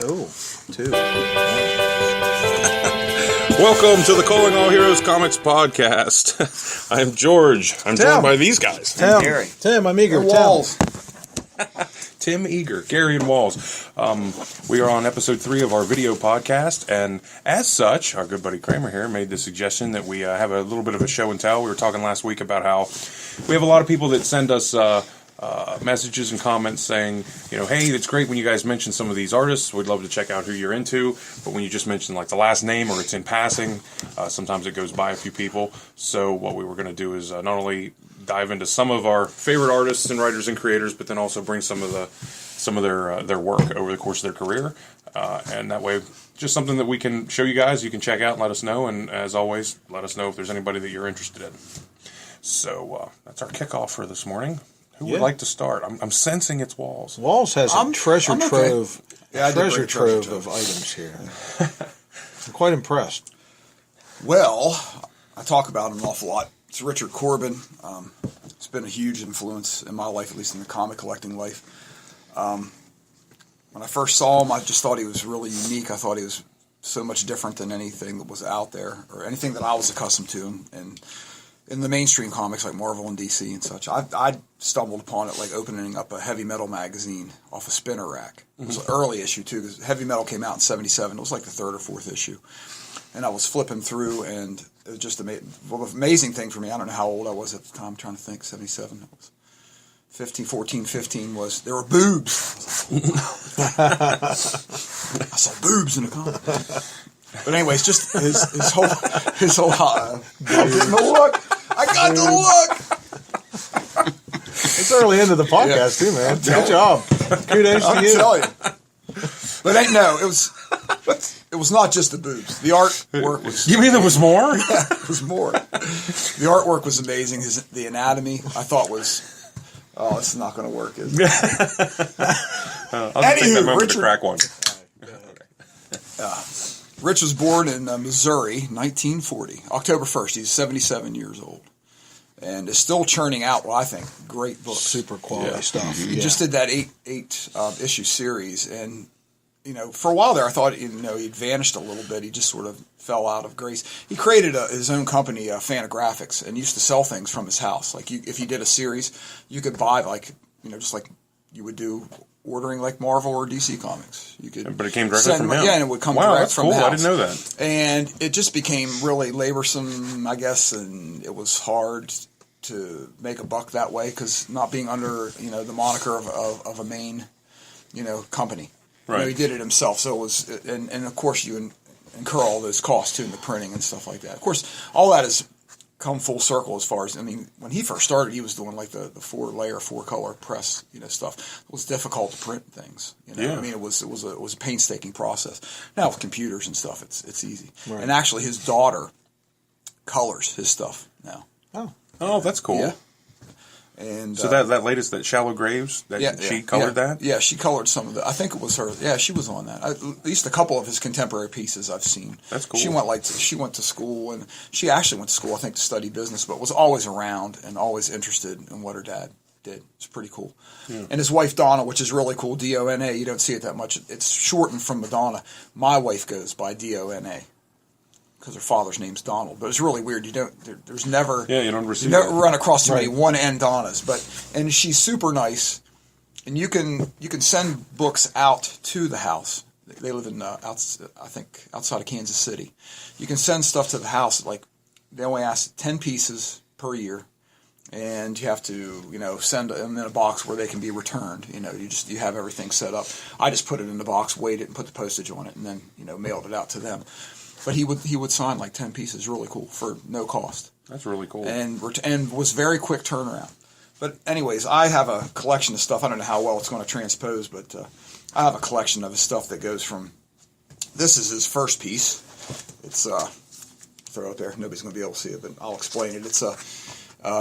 Oh, two. Welcome to the Calling All Heroes Comics podcast. I'm George. I'm joined by these guys. Tim. Gary. Tim, I'm eager. Wolz. Tim Eager, Gary and Wolz. We are on episode 3 of our video podcast, and as such, our good buddy Kramer here made the suggestion that we have a little bit of a show and tell. We were talking last week about how we have a lot of people that send us messages and comments saying, you know, hey, it's great when you guys mention some of these artists. We'd love to check out who you're into. But when you just mention like the last name or it's in passing, sometimes it goes by a few people. So what we were going to do is not only dive into some of our favorite artists and writers and creators, but then also bring some of their work over the course of their career. And that way, just something that we can show you guys, you can check out and let us know. And as always, let us know if there's anybody that you're interested in. So that's our kickoff for this morning. Who would like to start? I'm sensing it's Wolz. Wolz has a treasure trove. Yeah, treasure trove of items here. I'm quite impressed. Well, I talk about him an awful lot. It's Richard Corbin. It's been a huge influence in my life, at least in the comic collecting life. When I first saw him, I just thought he was really unique. I thought he was so much different than anything that was out there or anything that I was accustomed to. And in the mainstream comics like Marvel and DC and such, I stumbled upon it like opening up a heavy metal magazine off a spinner rack. It was an early issue too, because heavy metal came out in '77. It was like the third or fourth issue, and I was flipping through, and it was just amazing. Well, the amazing thing for me, I don't know how old I was at the time. I'm trying to think. '77. It was 15. Was there were boobs? I saw boobs in the comic. But anyways, just his whole getting the look. I got the look. It's early into the podcast too, man. Good job. Kudos to you. Tell you. But it was not just the boobs. The artwork was. You mean there was more? Yeah, it was more. The artwork was amazing. The anatomy I thought was. Oh, this is not going to work, is it? I'll just take that moment to crack one. Rich was born in Missouri, 1940, October 1st. He's 77 years old, and is still churning out what I think great books, super quality stuff. He just did that eight issue series, and for a while there, I thought he'd vanished a little bit. He just sort of fell out of grace. He created his own company, Fantagraphics, and used to sell things from his house. Like if he did a series, you could buy just like you would do. Ordering like Marvel or DC comics, you could. But it came directly from him. Yeah, and it would come direct direct from the house. I didn't know that. And it just became really laborsome, I guess, and it was hard to make a buck that way because not being under the moniker of a main company. Right. He did it himself, so it was, and of course you incur all those costs too in the printing and stuff like that. Of course, all that has come full circle as far as, when he first started, he was doing like the 4-layer, 4-color press, stuff. It was difficult to print things, Yeah. it was a painstaking process. Now with computers and stuff, it's easy. Right. And actually his daughter colors his stuff now. Oh, that's cool. Yeah. And so that latest, that Shallow Graves, she colored that? Yeah, she colored some of it. I think it was her. Yeah, she was on that. At least a couple of his contemporary pieces I've seen. That's cool. She went to school, and she actually went to school, I think, to study business, but was always around and always interested in what her dad did. It's pretty cool. Yeah. And his wife Donna, which is really cool, Donna. You don't see it that much. It's shortened from Madonna. My wife goes by Donna. Because her father's name's Donald, but it's really weird. There's never you don't receive never run across too many one-end Donnas, and she's super nice, and you can send books out to the house. They live in outside of Kansas City. You can send stuff to the house. Like they only ask 10 pieces per year, and you have to send them in a box where they can be returned. You have everything set up. I just put it in the box, weighed it, and put the postage on it, and then mailed it out to them. But he would sign like 10 pieces, really cool, for no cost. That's really cool. And was very quick turnaround. But anyways, I have a collection of stuff. I don't know how well it's going to transpose, but I have a collection of his stuff that goes from, this is his first piece. It's, throw it there. Nobody's going to be able to see it, but I'll explain it. It's a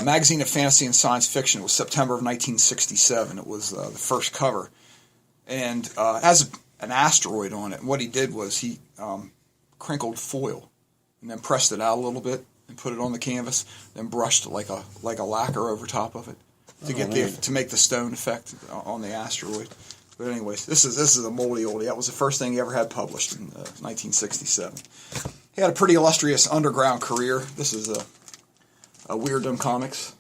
magazine of fantasy and science fiction. It was September of 1967. It was the first cover. And has an asteroid on it. And what he did was he crinkled foil and then pressed it out a little bit and put it on the canvas, then brushed like a lacquer over top of it to make the stone effect on the asteroid. But anyways, this is a moldy oldie. That was the first thing he ever had published in 1967. He had a pretty illustrious underground career. This is a Weirdum Comics.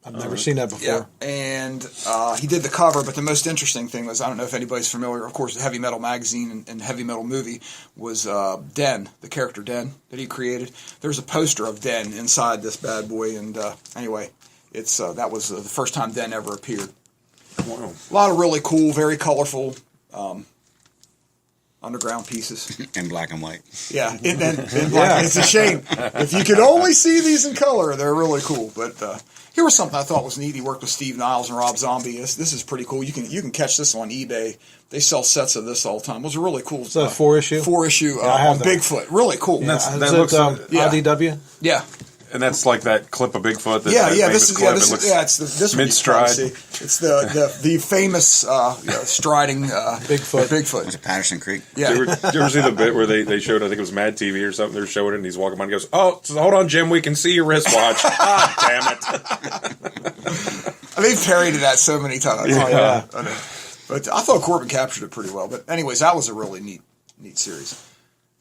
I've never seen that before. Yeah, and he did the cover, but the most interesting thing was, I don't know if anybody's familiar, of course, the Heavy Metal magazine and Heavy Metal movie was Den, the character Den that he created. There's a poster of Den inside this bad boy, and anyway, it's that was the first time Den ever appeared. Wow. A lot of really cool, very colorful underground pieces. In black and white. Yeah, in black. It's a shame. If you could only see these in color, they're really cool. But here was something I thought was neat. He worked with Steve Niles and Rob Zombie. This is pretty cool. You can catch this on eBay. They sell sets of this all the time. It was a really cool. It's a 4-issue? 4-issue I have on that. Bigfoot. Really cool. That looks IDW? Yeah. And that's like that clip of Bigfoot. That This mid stride. It's the famous striding Bigfoot. Was it Patterson Creek? Yeah. Did you ever see the bit where they showed, I think it was Mad TV or something, they're showing it and he's walking by and goes, "Oh, so hold on, Jim, we can see your wristwatch." Ah, damn it. They've parodied that so many times. Yeah. Oh, yeah. I know. But I thought Corbin captured it pretty well. But anyways, that was a really neat series.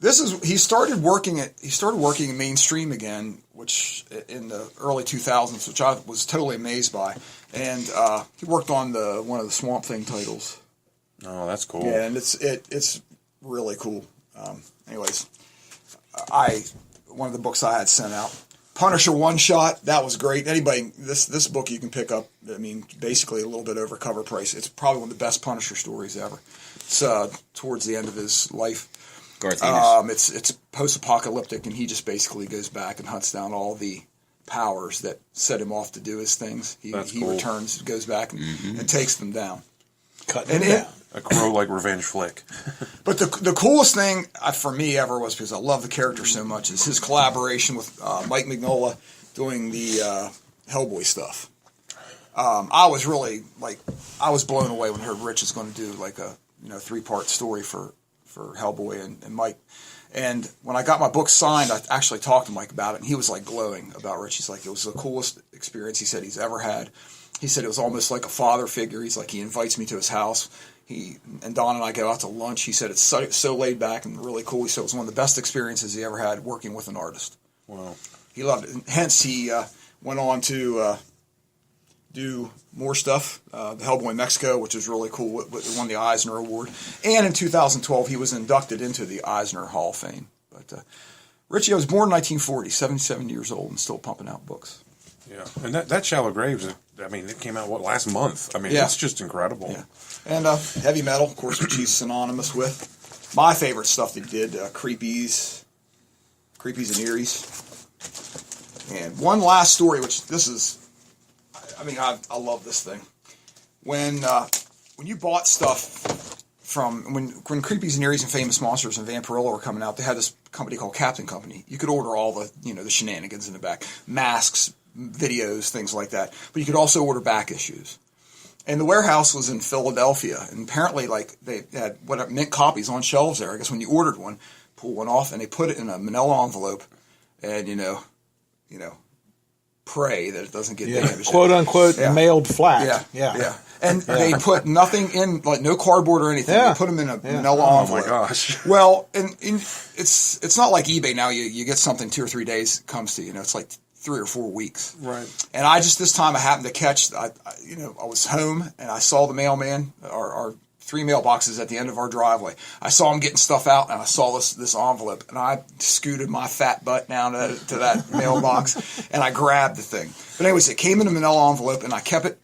He started working in mainstream again, which in the early 2000s, which I was totally amazed by. And he worked on one of the Swamp Thing titles. Oh, that's cool. Yeah, and it's really cool. Anyways, one of the books I had sent out, Punisher One Shot, that was great. Anybody, this book you can pick up. I mean, basically a little bit over cover price. It's probably one of the best Punisher stories ever. It's towards the end of his life. Garth Ennis. It's post-apocalyptic, and he just basically goes back and hunts down all the powers that set him off to do his things. He cool. returns, goes back, and takes them down. Cutting them down. A Crow-like revenge flick. But the coolest thing for me ever was, because I love the character so much, is his collaboration with Mike Mignola doing the Hellboy stuff. I was really I was blown away when I heard Rich is going to do like a 3-part story for Hellboy and Mike. And when I got my book signed, I actually talked to Mike about it, and he was like glowing about Rich. He's like, it was the coolest experience he said he's ever had. He said it was almost like a father figure. He's like, he invites me to his house. And Don and I go out to lunch. He said it's so laid back and really cool. He said it was one of the best experiences he ever had working with an artist. Wow. He loved it. And hence, he went on to do more stuff. The Hellboy Mexico, which is really cool, won the Eisner Award. And in 2012, he was inducted into the Eisner Hall of Fame. But Richie was born in 1940, 77 years old, and still pumping out books. Yeah, and that Shallow Graves, I mean, it came out, last month? I mean, Yeah. it's just incredible. Yeah. And heavy metal, of course, which he's synonymous with. My favorite stuff that he did, Creepies and Eerie's. And one last story, which this is, I mean, I love this thing. When you bought stuff from, when Creepies and Eerie's and Famous Monsters and Vampirilla were coming out, they had this company called Captain Company. You could order all the, the shenanigans in the back. Masks, videos, things like that. But you could also order back issues. And the warehouse was in Philadelphia. And apparently, they had mint copies on shelves there. I guess when you ordered one, pull one off, and they put it in a manila envelope. And, pray that it doesn't get damaged. Quote unquote mailed flat. Yeah. And they put nothing in, no cardboard or anything. Yeah. They put them in a manila envelope. Oh my gosh. Well, and it's not like eBay now. You get something 2 or 3 days, it comes to you. It's like 3 or 4 weeks. Right. And this time I happened to catch. I was home and I saw the mailman. Our 3 mailboxes at the end of our driveway. I saw him getting stuff out, and I saw this envelope, and I scooted my fat butt down to that mailbox, and I grabbed the thing. But anyways, it came in a manila envelope, and I kept it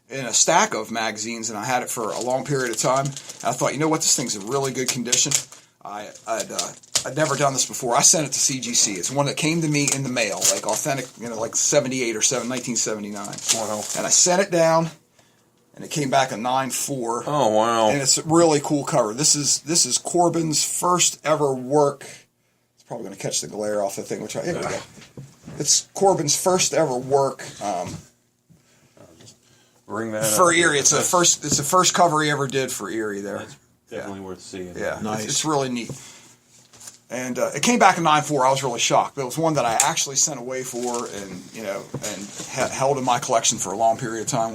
in a stack of magazines, and I had it for a long period of time. And I thought, you know what, this thing's in really good condition. I'd never done this before. I sent it to CGC. It's one that came to me in the mail, like authentic, like 78 or 1979. Wow. And I sent it down. And it came back a 9.4. Oh, wow. And it's a really cool cover. This is Corbin's first ever work. It's probably going to catch the glare off the thing. Here we go. It's Corbin's first ever work Bring that for up. Eerie. It's the first cover he ever did for Eerie there. Definitely worth seeing. Yeah, Nice. It's really neat. And it came back in 9/4. I was really shocked, but it was one that I actually sent away for, and held in my collection for a long period of time.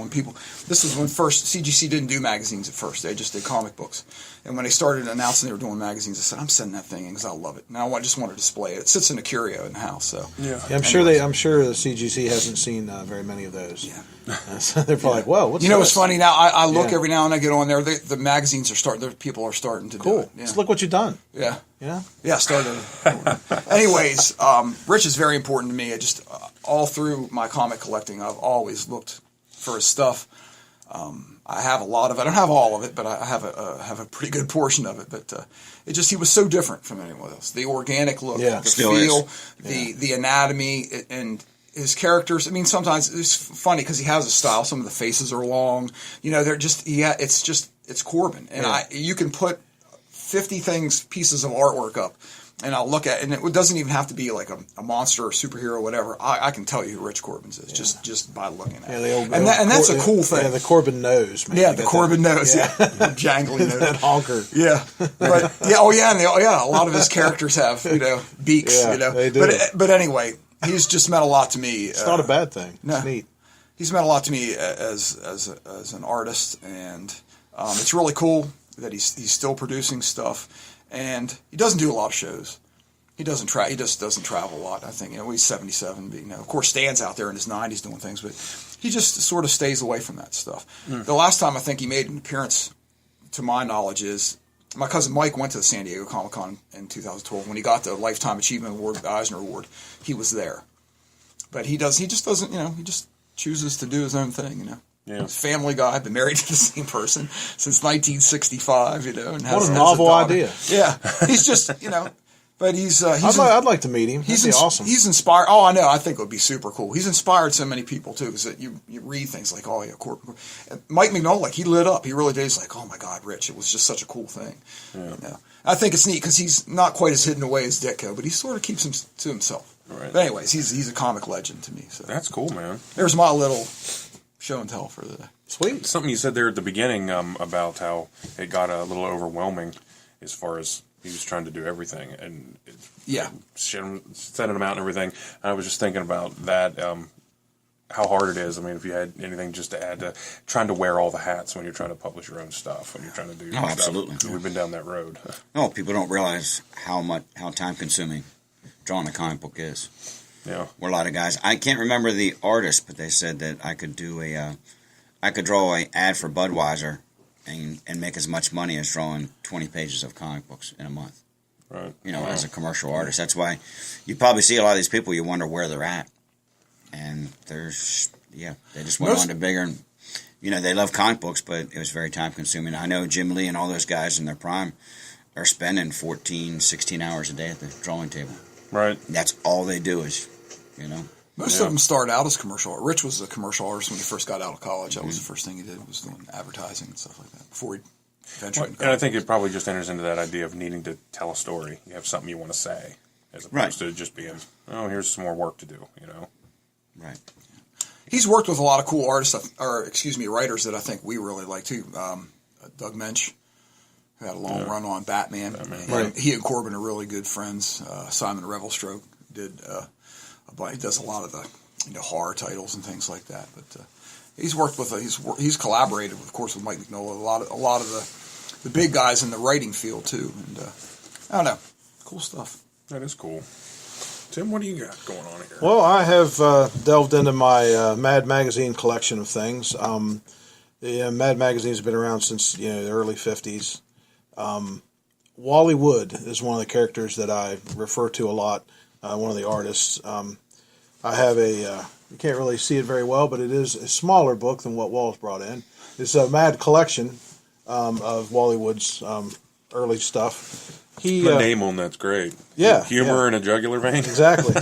This was when first CGC didn't do magazines at first; they just did comic books. And when they started announcing they were doing magazines, I said, "I'm sending that thing in because I love it." Now I just want to display it. It sits in a curio in the house. So I'm sure the CGC hasn't seen very many of those. Yeah, so they're probably like, "Whoa, what's what's funny now? I look every now and I get on there. The magazines are starting. People are starting to do it. Yeah. Just look what you've done. Yeah. Yeah, started. Anyways, Rich is very important to me. I just all through my comic collecting, I've always looked for his stuff. I have a lot of it. I don't have all of it, but I have a pretty good portion of it. But he was so different from anyone else. The organic look, the feel, the anatomy, and his characters. I mean, sometimes it's funny because he has a style. Some of the faces are long. They're just it's Corbin, and you can put 50 pieces of artwork up, and I'll look at it, and it doesn't even have to be like a monster or superhero or whatever. I can tell you who Rich Corbin's is just by looking at it. And that's a cool thing. Yeah, the Corbin nose, man. Yeah, the Corbin nose. Yeah, jangly nose. That honker. Yeah, but a lot of his characters have beaks. Yeah, they do. But anyway, he's just meant a lot to me. It's not a bad thing. No, it's neat. He's meant a lot to me as an artist, and it's really cool that he's still producing stuff, and he doesn't do a lot of shows. He just doesn't travel a lot. I think he's 77. But, of course, Stan's out there in his 90s doing things, but he just sort of stays away from that stuff. The last time I think he made an appearance, to my knowledge, is my cousin Mike went to the San Diego Comic-Con in 2012 when he got the Lifetime Achievement Award, the Eisner Award. He was there, but he just doesn't. He just chooses to do his own thing. Yeah. Family guy, been married to the same person since 1965, and what a novel idea. Yeah, he's just, but I'd like to meet him. That'd be awesome. He's inspired. Oh, I know. I think it would be super cool. He's inspired so many people too, because you read things like, oh yeah, Corbin. Mike Mignola, he lit up. He really did. He's like, oh my God, Rich, it was just such a cool thing. Yeah. I think it's neat because he's not quite as hidden away as Ditko, but he sort of keeps him to himself. Right. But anyways, he's a comic legend to me. So that's cool, man. There's my little show and tell for the day. Sweet. Something you said there at the beginning about how it got a little overwhelming as far as he was trying to do everything and sending them out and everything. And I was just thinking about that, how hard it is. I mean, if you had anything just to add to trying to wear all the hats when you're trying to publish your own stuff, when you're trying to do stuff. Absolutely. We've been down that road. No, people don't realize how time consuming drawing a comic book is. Yeah. We're a lot of guys. I can't remember the artist, but they said that I could do I could draw an ad for Budweiser and make as much money as drawing 20 pages of comic books in a month. Right. As a commercial artist. That's why you probably see a lot of these people, you wonder where they're at. And they just went on to bigger. And, they love comic books, but it was very time consuming. I know Jim Lee and all those guys in their prime are spending 14, 16 hours a day at the drawing table. Right. That's all they do is, Most of them start out as commercial. Rich was a commercial artist when he first got out of college. That was the first thing he did, was doing advertising and stuff like that before he ventured. And I think it probably just enters into that idea of needing to tell a story. You have something you want to say, as opposed to just being, here's some more work to do, Right. He's worked with a lot of cool artists, writers that I think we really like too. Doug Mensch, who had a long run on Batman. Right. He and Corbin are really good friends. Simon Revelstoke did he does a lot of the horror titles and things like that. But he's worked with he's collaborated, of course, with Mike Mignola. A lot of the big guys in the writing field too. And I don't know, cool stuff. That is cool. Tim, what do you got going on here? Well, I have delved into my Mad Magazine collection of things. The Mad Magazine's been around since the early 50s. Wally Wood is one of the characters that I refer to a lot, one of the artists. I have you can't really see it very well, but it is a smaller book than what Wolz brought in. It's a Mad collection of Wally Wood's early stuff. The name on that's great. Yeah. Humor in a jugular vein. Exactly.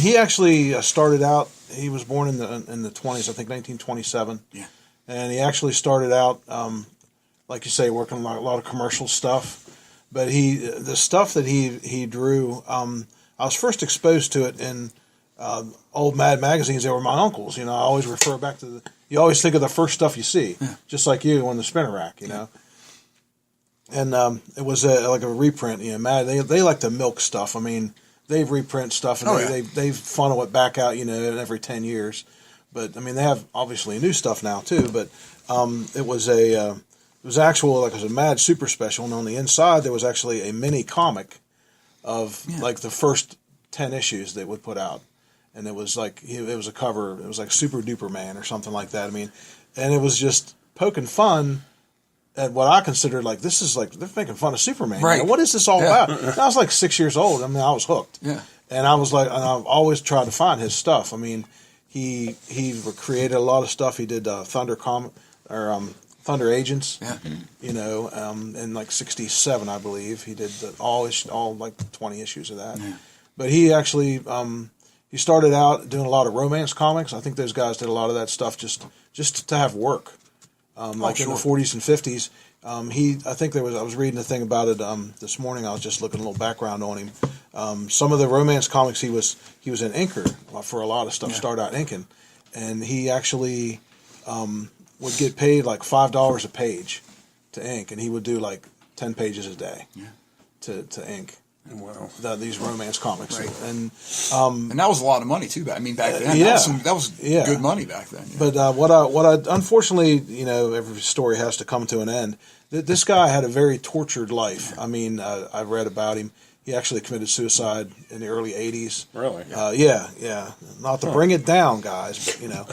He actually started out, he was born in the 20s, I think 1927. Yeah. And he actually started out, like you say, working on a lot of commercial stuff. But the stuff that he drew, I was first exposed to it in old Mad magazines. They were my uncle's. I always refer back to you always think of the first stuff you see, just like you on the spinner rack, and it was like a reprint. You know, Mad, they like to milk stuff. I mean, they reprint stuff and they funnel it back out. You know, every 10 years. But I mean, they have obviously new stuff now too. But it was a Mad Super Special, and on the inside there was actually a mini comic of like the first 10 issues they would put out, and it was like it was a cover. It was like Super Duper Man or something like that. I mean, and it was just poking fun at what I considered like, this is like, they're making fun of Superman. Right. What is this all about? And I was like 6 years old. I mean, I was hooked. Yeah. And I was like, and I've always tried to find his stuff. I mean, he created a lot of stuff. He did Thunder Agents. Yeah. You know, in like '67, I believe he did all like 20 issues of that. Yeah. But he actually he started out doing a lot of romance comics. I think those guys did a lot of that stuff just to have work. In the 40s and 50s. I was reading a thing about it this morning. I was just looking a little background on him. Some of the romance comics he was an inker for a lot of stuff. Started out inking, and he actually would get paid like $5 a page to ink, and he would do like 10 pages a day to ink. Wow. These romance comics, Right. and that was a lot of money too. I mean, back then, that was good money back then. Yeah. But what I unfortunately, you know, every story has to come to an end. This guy had a very tortured life. I mean, I read about him. He actually committed suicide in the early '80s. Really? Yeah. Not to bring it down, guys, but you know,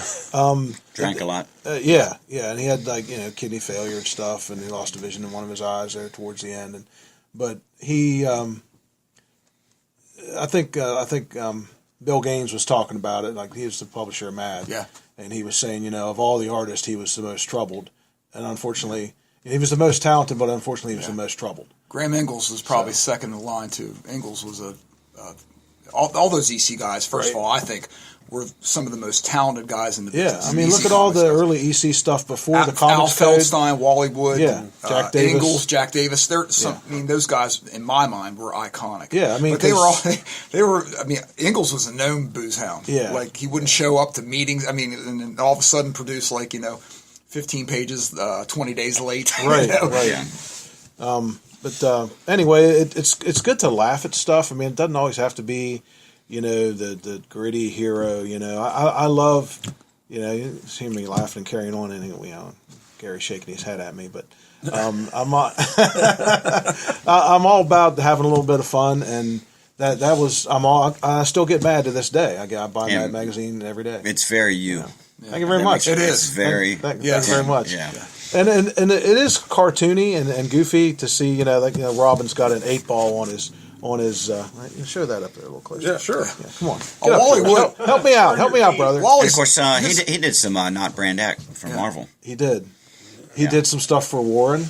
Drank a lot. and he had like, you know, kidney failure and stuff, and he lost a vision in one of his eyes there towards the end. But he. I think Bill Gaines was talking about it. Like, he was the publisher of Mad, and he was saying, you know, of all the artists, he was the most troubled, and unfortunately, he was the most talented, but unfortunately, he was the most troubled. Graham Ingalls was probably second in line too. Ingalls was all those EC guys. First of all, I think were some of the most talented guys in the business. I mean, look at all the early EC stuff before the comics Al code. Feldstein, Wally Wood, Jack Davis. Ingalls, Jack Davis. I mean, those guys in my mind were iconic. Yeah, I mean, but they were. I mean, Ingalls was a known booze hound. Yeah, like he wouldn't show up to meetings. I mean, and then all of a sudden produce 15 pages, 20 days late. Right, you know? right. Yeah. But anyway, it's good to laugh at stuff. I mean, it doesn't always have to be, you know, the gritty hero. You know, I love, you know, you see me laughing and carrying on, and you know, Gary shaking his head at me, but I'm all about having a little bit of fun, and that was I still get mad to this day. I buy Mad magazine every day. It's very you. Yeah. Thank you very much. It is It's very. Thank you very much. Yeah. And it is cartoony and goofy to see, you know, like, you know, Robin's got an 8-ball on his show that up there a little closer. Yeah, sure. Yeah, come on. Wally Wood. Help me out, brother. And of course, he did some not brand act for Marvel. He did. He did some stuff for Warren.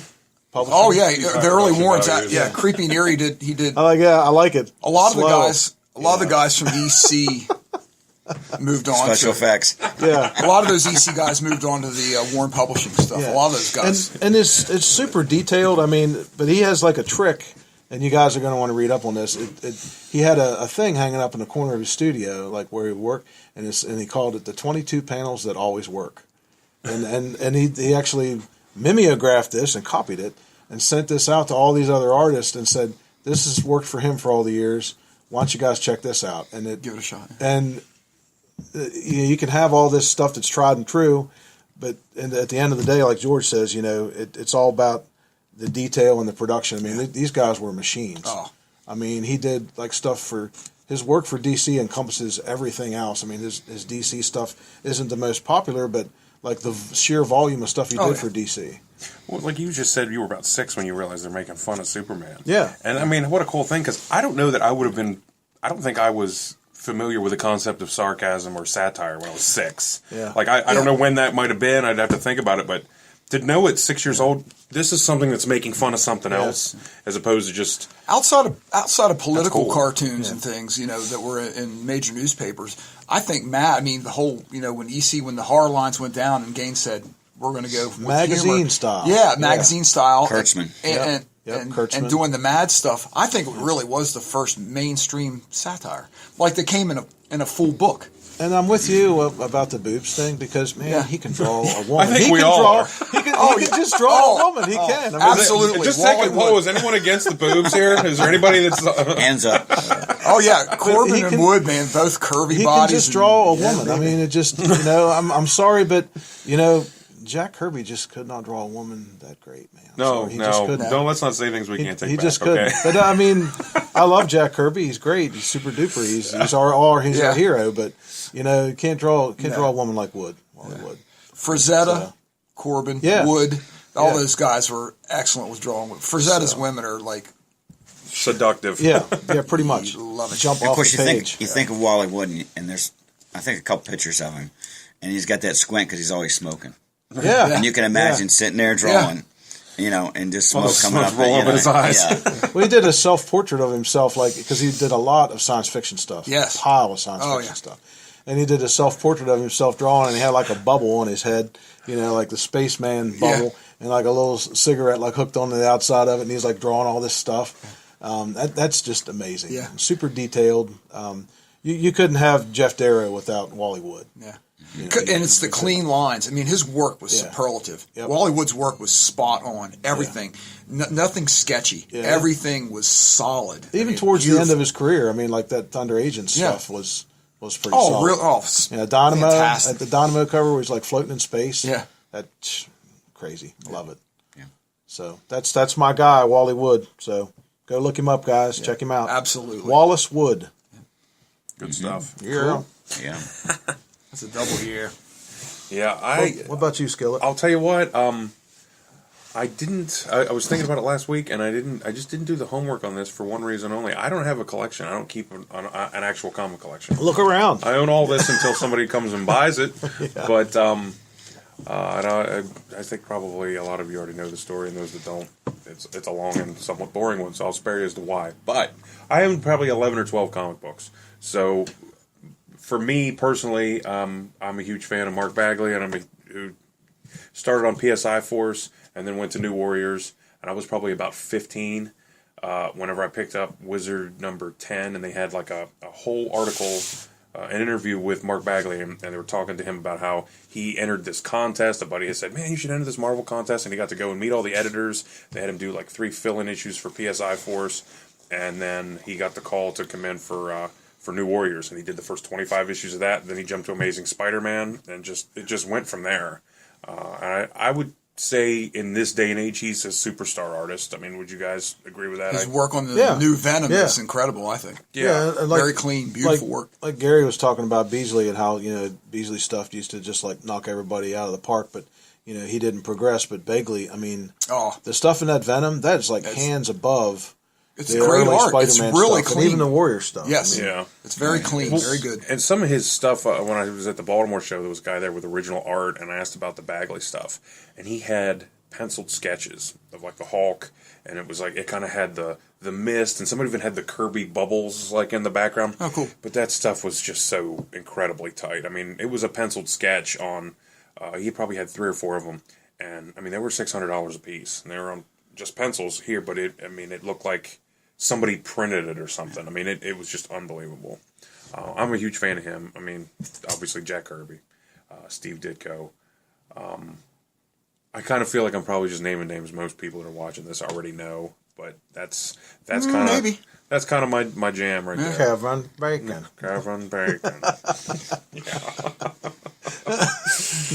Publishing. Oh yeah, the early Warrens. Creepy Neary did. He did. I like it. A lot of the guys from EC moved on. Special effects. Yeah. A lot of those EC guys moved on to the Warren Publishing stuff. Yeah. A lot of those guys. And it's super detailed. I mean, but he has like a trick, and you guys are going to want to read up on this. He had a thing hanging up in the corner of his studio, like where he would work, and he called it the 22 panels that always work. And he actually mimeographed this and copied it and sent this out to all these other artists and said, this has worked for him for all the years. Why don't you guys check this out? And Give it a shot. And you can have all this stuff that's tried and true, but at the end of the day, like George says, you know, it's all about the detail and the production. I mean, these guys were machines. Oh. I mean, he did like stuff for his work for DC encompasses everything else. I mean, his DC stuff isn't the most popular, but like the sheer volume of stuff he did for DC. Well, like you just said, you were about 6 when you realized they're making fun of Superman. Yeah. And I mean, what a cool thing, because I don't know that I would have been, I don't think I was familiar with the concept of sarcasm or satire when I was 6. Yeah. Like, I don't know when that might have been. I'd have to think about it, but to know at 6 years old, this is something that's making fun of something else, as opposed to just outside of political cool. cartoons and things, you know, that were in major newspapers. I think Matt. I mean, the whole, you know, when the horror lines went down and Gaines said we're going to go with magazine humor. style. Yeah, magazine style. Kurtzman. And Kurtzman. and doing the Mad stuff. I think it really was the first mainstream satire, like that came in a full book. And I'm with you about the boobs thing because, man, he can draw a woman. I think he we can all draw, are. He can just draw a woman. He can. I mean, absolutely. Just Wally second Wood. poll. Is anyone against the boobs here? Is there anybody that's Hands up. Oh yeah, Corbin he and can- Wood, man, both curvy He bodies. can just draw a and- woman. I mean, it just, I'm sorry, but, Jack Kirby just could not draw a woman that great, man. I'm no, sorry. He just couldn't. don't. Let's not say things we can't take He back. just couldn't. Okay. But I mean, I love Jack Kirby. He's great. He's super duper. He's our Yeah. hero. But you can't draw a woman like Wood. Wally Wood. Frazetta, Corbin, Yeah. Wood, all Yeah. those guys were excellent with drawing. Frazetta's women are like, Seductive. Yeah, pretty much. love it. Jump Of off course, the you page. think of Wally Wood, and there's, I think, a couple pictures of him, and he's got that squint because he's always smoking. Yeah, And you can imagine sitting there drawing, and just smoke coming up. rolling up in his eyes. Yeah. Well, he did a self-portrait of himself, because he did a lot of science fiction stuff. Yes. A pile of science Oh, fiction yeah. stuff. And he did a self-portrait of himself drawing, and he had like a bubble on his head, like the spaceman bubble, and like a little cigarette like hooked onto the outside of it, and he's like drawing all this stuff. That's just amazing. Yeah. Super detailed. You couldn't have Jeff Darrow without Wally Wood. Yeah. And it's the clean lines. I mean, his work was Yeah. superlative. Yep. Wally Wood's work was spot on. Everything. Nothing sketchy. Yeah. Everything was solid. Even towards the end of his career, I mean, like that Thunder Agent stuff was pretty solid. real. Oh, Dynamo fantastic. at the Dynamo cover where he's like floating in space. Yeah. That's crazy. Love it. Yeah. So that's my guy, Wally Wood. So go look him up, guys. Check him out. Absolutely. Wallace Wood. Good stuff. Yeah. Yeah. That's a double year. Yeah, What about you, Skillet? I'll tell you what. I didn't. I was thinking about it last week, and I just didn't do the homework on this for one reason only. I don't have a collection. I don't keep an actual comic collection. Look around. I own all this until somebody comes and buys it. But I think probably a lot of you already know the story, and those that don't, it's a long and somewhat boring one. So I'll spare you as to why. But I own probably 11 or 12 comic books. So for me personally, I'm a huge fan of Mark Bagley, and who started on PSI Force and then went to New Warriors. And I was probably about 15 whenever I picked up Wizard number 10, and they had like a whole article, an interview with Mark Bagley, and they were talking to him about how he entered this contest. A buddy had said, man, you should enter this Marvel contest, and he got to go and meet all the editors. They had him do like 3 fill-in issues for PSI Force, and then he got the call to come in for New Warriors, and he did the first 25 issues of that. Then he jumped to Amazing Spider-Man, and it just went from there. And I would say in this day and age, he's a superstar artist. I mean, would you guys agree with that? His work on the new Venom is incredible, I think. Yeah. and Very clean, beautiful work. Like Gary was talking about Beasley and how Beasley stuff used to just like knock everybody out of the park, but he didn't progress. But Bagley, I mean, the stuff in that Venom, that is like hands above. It's the great early art. Spider-Man It's really stuff, clean. and even the Warrior stuff. Yes. I mean, Yeah. It's very clean, very good. And some of his stuff, when I was at the Baltimore show, there was a guy there with original art, and I asked about the Bagley stuff. And he had penciled sketches of like the Hulk, and it was like, it kind of had the mist, and somebody even had the Kirby bubbles like in the background. Oh, cool. But that stuff was just so incredibly tight. I mean, it was a penciled sketch on, he probably had 3 or 4 of them. And I mean, they were $600 a piece, and they were on just pencils here, but it looked like somebody printed it or something. I mean, it was just unbelievable. I'm a huge fan of him. I mean, obviously Jack Kirby, Steve Ditko. I kind of feel like I'm probably just naming names most people that are watching this already know, but that's kind of maybe. That's kind of my jam right there. Kevin Bacon. Kevin Bacon.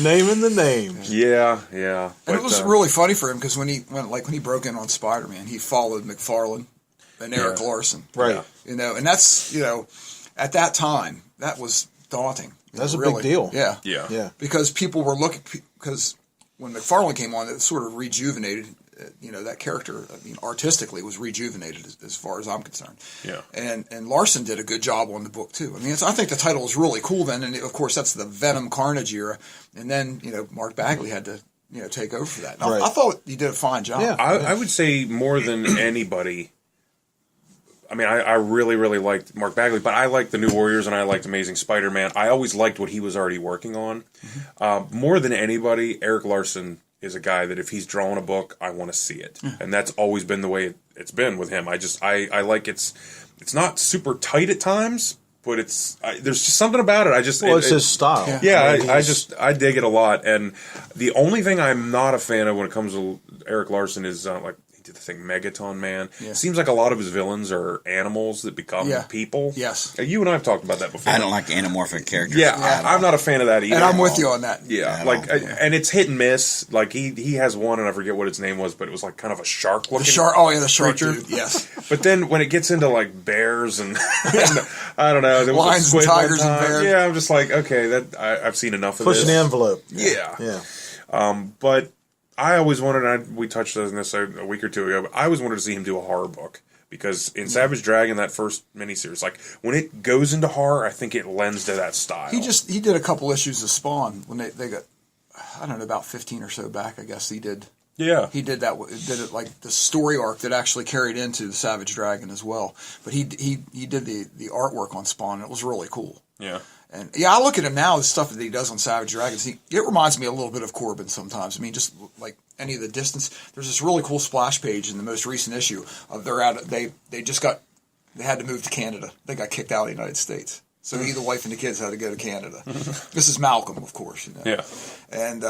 Naming the names. Yeah. And it was really funny for him because when he broke in on Spider-Man, he followed McFarlane and Eric Larson. Right. And that's, at that time, that was daunting. That's a really. big deal. Yeah. Yeah. Because people were looking, because when McFarlane came on, it sort of rejuvenated, that character, artistically was rejuvenated as far as I'm concerned. Yeah. And Larson did a good job on the book, too. I mean, I think the title is really cool then, and of course that's the Venom Carnage era. And then, Mark Bagley had to, take over for that. Right. I thought he did a fine job. Yeah. I would say more than anybody. I mean, I really, really liked Mark Bagley, but I liked the New Warriors and I liked Amazing Spider-Man. I always liked what he was already working on. Mm-hmm. More than anybody, Eric Larson is a guy that if he's drawing a book, I want to see it. Mm-hmm. And that's always been the way it's been with him. I like it's not super tight at times, but there's just something about it. It's his style. Yeah, I dig it a lot. And the only thing I'm not a fan of when it comes to Eric Larson is like he did the thing Megaton Man. Yeah. It seems like a lot of his villains are animals that become people. Yes. You and I have talked about that before. I don't like anamorphic characters. Yeah, I'm not a fan of that either. And I'm with you on that. Yeah, and it's hit and miss. Like he has one, and I forget what its name was, but it was like kind of a shark looking. The shark creature. dude. Yes. But then when it gets into like bears and, and I don't know, there was lions and tigers and bears. Yeah, I'm just like, okay, I've seen enough of this. Pushing the envelope. Yeah. But I always wanted, we touched on this a week or two ago, but I always wanted to see him do a horror book. Because in Savage Dragon, that first miniseries, like when it goes into horror, I think it lends to that style. He did a couple issues of Spawn when they got, I don't know, about 15 or so back. I guess he did. Yeah, he did that. Did it like the story arc that actually carried into the Savage Dragon as well. But he did the artwork on Spawn. And it was really cool. Yeah. And I look at him now, the stuff that he does on Savage Dragons. It reminds me a little bit of Corbin sometimes. I mean, just like any of the distance. There's this really cool splash page in the most recent issue of they had to move to Canada. They got kicked out of the United States. So the wife and the kids had to go to Canada. This is Malcolm, of course, Yeah. And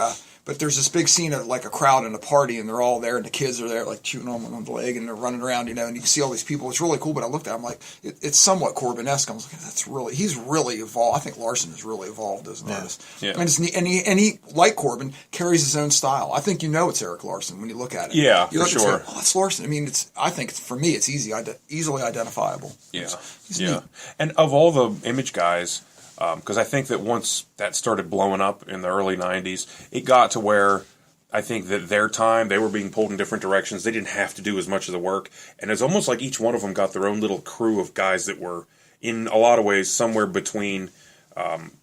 but there's this big scene of like a crowd in a party, and they're all there, and the kids are there, like shooting on the leg, and they're running around, and you can see all these people. It's really cool. But I looked at it, I'm like, it's somewhat Corbin-esque. I was like, he's really evolved. I think Larson has really evolved as an artist. Yeah. And he, like Corbin, carries his own style. I think it's Eric Larson when you look at it. Yeah, you look for sure. And say, it's Larson. I mean, I think for me, it's easily identifiable. Yeah. He's neat. And of all the Image guys, because I think that once that started blowing up in the early 90s, it got to where I think that their time, they were being pulled in different directions. They didn't have to do as much of the work. And it's almost like each one of them got their own little crew of guys that were, in a lot of ways, somewhere between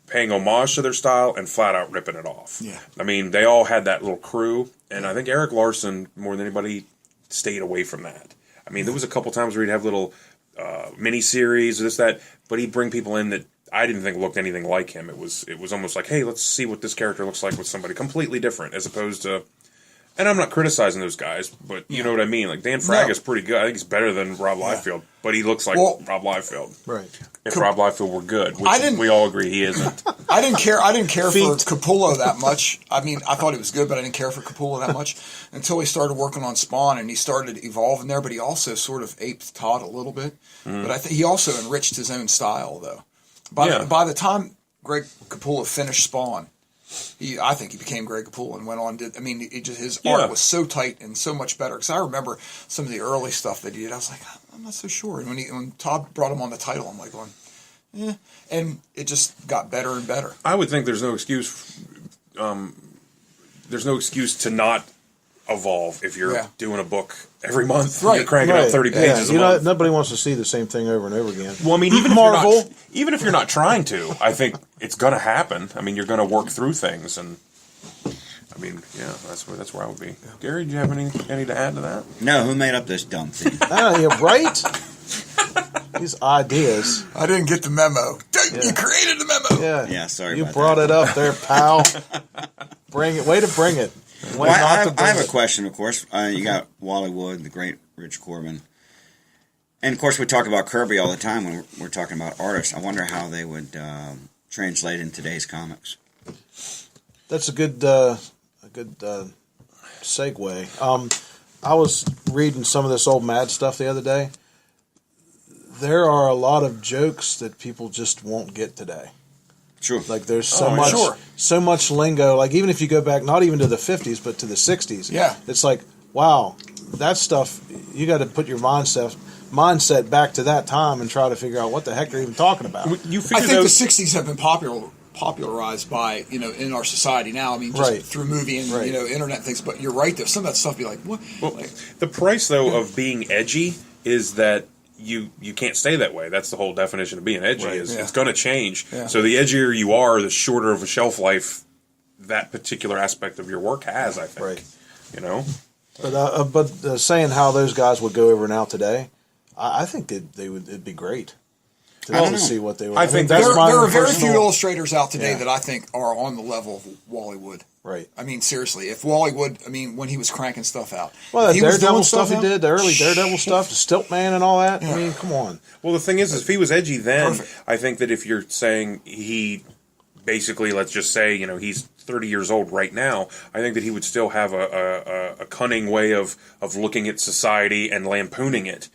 paying homage to their style and flat out ripping it off. Yeah. I mean, they all had that little crew. And I think Eric Larson, more than anybody, stayed away from that. I mean, there was a couple times where he'd have little mini-series, this, that, but he'd bring people in that I didn't think looked anything like him. It was almost like, hey, let's see what this character looks like with somebody completely different, as opposed to. And I'm not criticizing those guys, but you know what I mean. Like Dan Fraga's pretty good. I think he's better than Rob Liefeld, but he looks like Rob Liefeld. Right. If Rob Liefeld were good, which we all agree he isn't. I didn't care for Capullo that much. I mean, I thought he was good, but I didn't care for Capullo that much until he started working on Spawn and he started evolving there. But he also sort of aped Todd a little bit. But I think he also enriched his own style, though. By the time Greg Capullo finished Spawn, I think he became Greg Capullo and went on. His art was so tight and so much better. Because I remember some of the early stuff that he did. I was like, I'm not so sure. And when Todd brought him on the title, I'm like going, yeah. And it just got better and better. I would think there's no excuse. There's no excuse to not evolve if you're doing a book every month. Right. You're cranking out 30 pages a month. Nobody wants to see the same thing over and over again. Well, I mean, even if you're not trying to, I think it's going to happen. I mean, you're going to work through things, and I mean, that's where I would be. Gary, do you have any to add to that? No, who made up this dumb thing? Right? These ideas. I didn't get the memo. You created the memo. Yeah, sorry. You brought it up there, pal. Bring it. Way to bring it. Well, I have a question, of course. You got Wally Wood, the great Rich Corbin. And, of course, we talk about Kirby all the time when we're talking about artists. I wonder how they would translate in today's comics. That's a good segue. I was reading some of this old Mad stuff the other day. There are a lot of jokes that people just won't get today. Sure. Like there's so much lingo. Like even if you go back, not even to the 50s, but to the 60s. Yeah. It's like, wow, that stuff. You got to put your mindset back to that time and try to figure out what the heck they're even talking about. I think the 60s have been popularized by in our society now. I mean, just through movie and internet things. But you're right though. Some of that stuff be like, what? Well, the price though of being edgy is that. You can't stay that way. That's the whole definition of being edgy. It's going to change. Yeah. So the edgier you are, the shorter of a shelf life that particular aspect of your work has. I think. Right. But saying how those guys would go over and out today, I think it'd be great. to see what they were. I think that's there my are very personal- few illustrators out today Yeah. that I think are on the level of Wally Wood. Right. I mean, seriously, if Wally Wood, I mean, when he was cranking stuff out. Well, if that he was Daredevil doing stuff he now- did, the early Daredevil stuff, the Stilt Man and all that. I mean, come on. Well, the thing is if he was edgy then, Perfect. I think that if you're saying he basically, let's just say, he's 30 years old right now, I think that he would still have a cunning way of looking at society and lampooning it.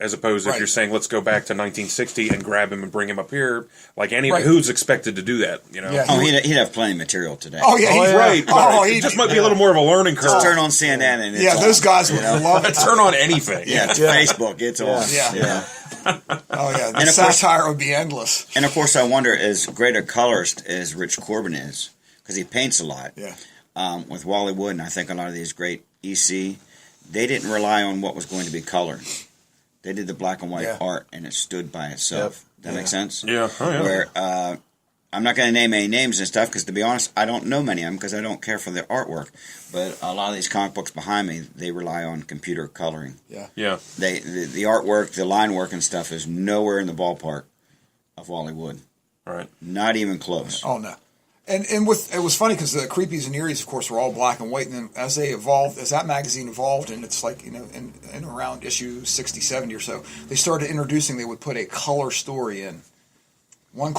As opposed to if Right. you're saying, let's go back to 1960 and grab him and bring him up here, like Right. who's expected to do that, Yeah. Oh, he'd have plenty of material today. Oh, yeah, he's Right. Oh, But he it just might be a little more of a learning curve. Just turn on CNN and it's Yeah, on, those guys would you know? love it. Turn on anything. Yeah, it's Facebook, it's on. Yeah. Oh, yeah. The And of course- satire would be endless. And of course, I wonder, as great a colorist as Rich Corbin is, because he paints a lot, Yeah. with Wally Wood, and I think a lot of these great EC, they didn't rely on what was going to be colored. They did the black and white Yeah. art, and it stood by itself. That makes sense? Yeah. Oh, yeah. Where I'm not going to name any names and stuff, because to be honest, I don't know many of them because I don't care for the artwork. But a lot of these comic books behind me, they rely on computer coloring. Yeah. The artwork, the line work and stuff is nowhere in the ballpark of Wally Wood. Right. Not Not even close. Oh, no. And it was funny because the Creepies and Eries, of course, were all black and white. And then as they evolved, as that magazine evolved, and it's like, in around issue 60, 70 or so, they started introducing, they would put a color story in. One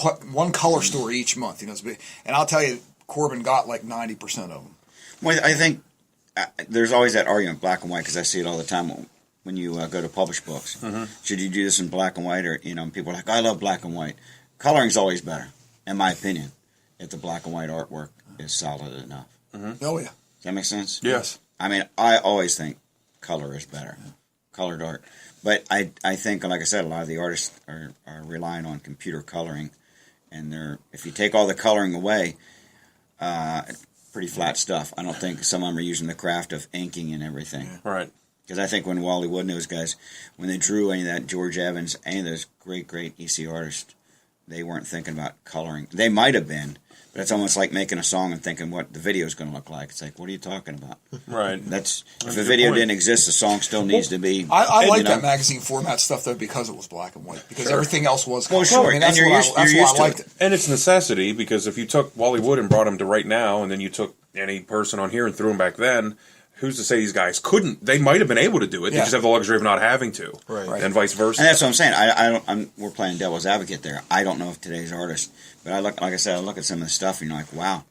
color story each month. And I'll tell you, Corbin got like 90% of them. Well, I think there's always that argument, black and white, because I see it all the time when you go to publish books. Mm-hmm. Should you do this in black and white? Or, people are like, I love black and white. Coloring's always better, in my opinion, if the black and white artwork is solid enough. Oh, yeah. Does that make sense? Yes. I mean, I always think color is better, colored art. But I think, like I said, a lot of the artists are relying on computer coloring, and if you take all the coloring away, pretty flat stuff. I don't think some of them are using the craft of inking and everything. Right. Because I think when Wally Wood and those guys, when they drew any of that George Evans, any of those great EC artists, they weren't thinking about coloring. They might have been, but it's almost like making a song and thinking what the video is going to look like. It's like, what are you talking about? Right. If a the good video point. didn't exist, the song still needs to be. I like you know. that magazine format stuff, though, because it was black and white. Because everything else was Well, color. sure. I mean, that's And why you're used to I liked it. it. And it's necessity, because if you took Wally Wood and brought him to right now, and then you took any person on here and threw him back then, who's to say these guys couldn't? They might have been able to do it. They Yeah. just have the luxury of not having to. Right. And vice versa. And that's what I'm saying. We're playing devil's advocate there. I don't know if today's artist, but like I said, I look at some of the stuff and you're like, wow,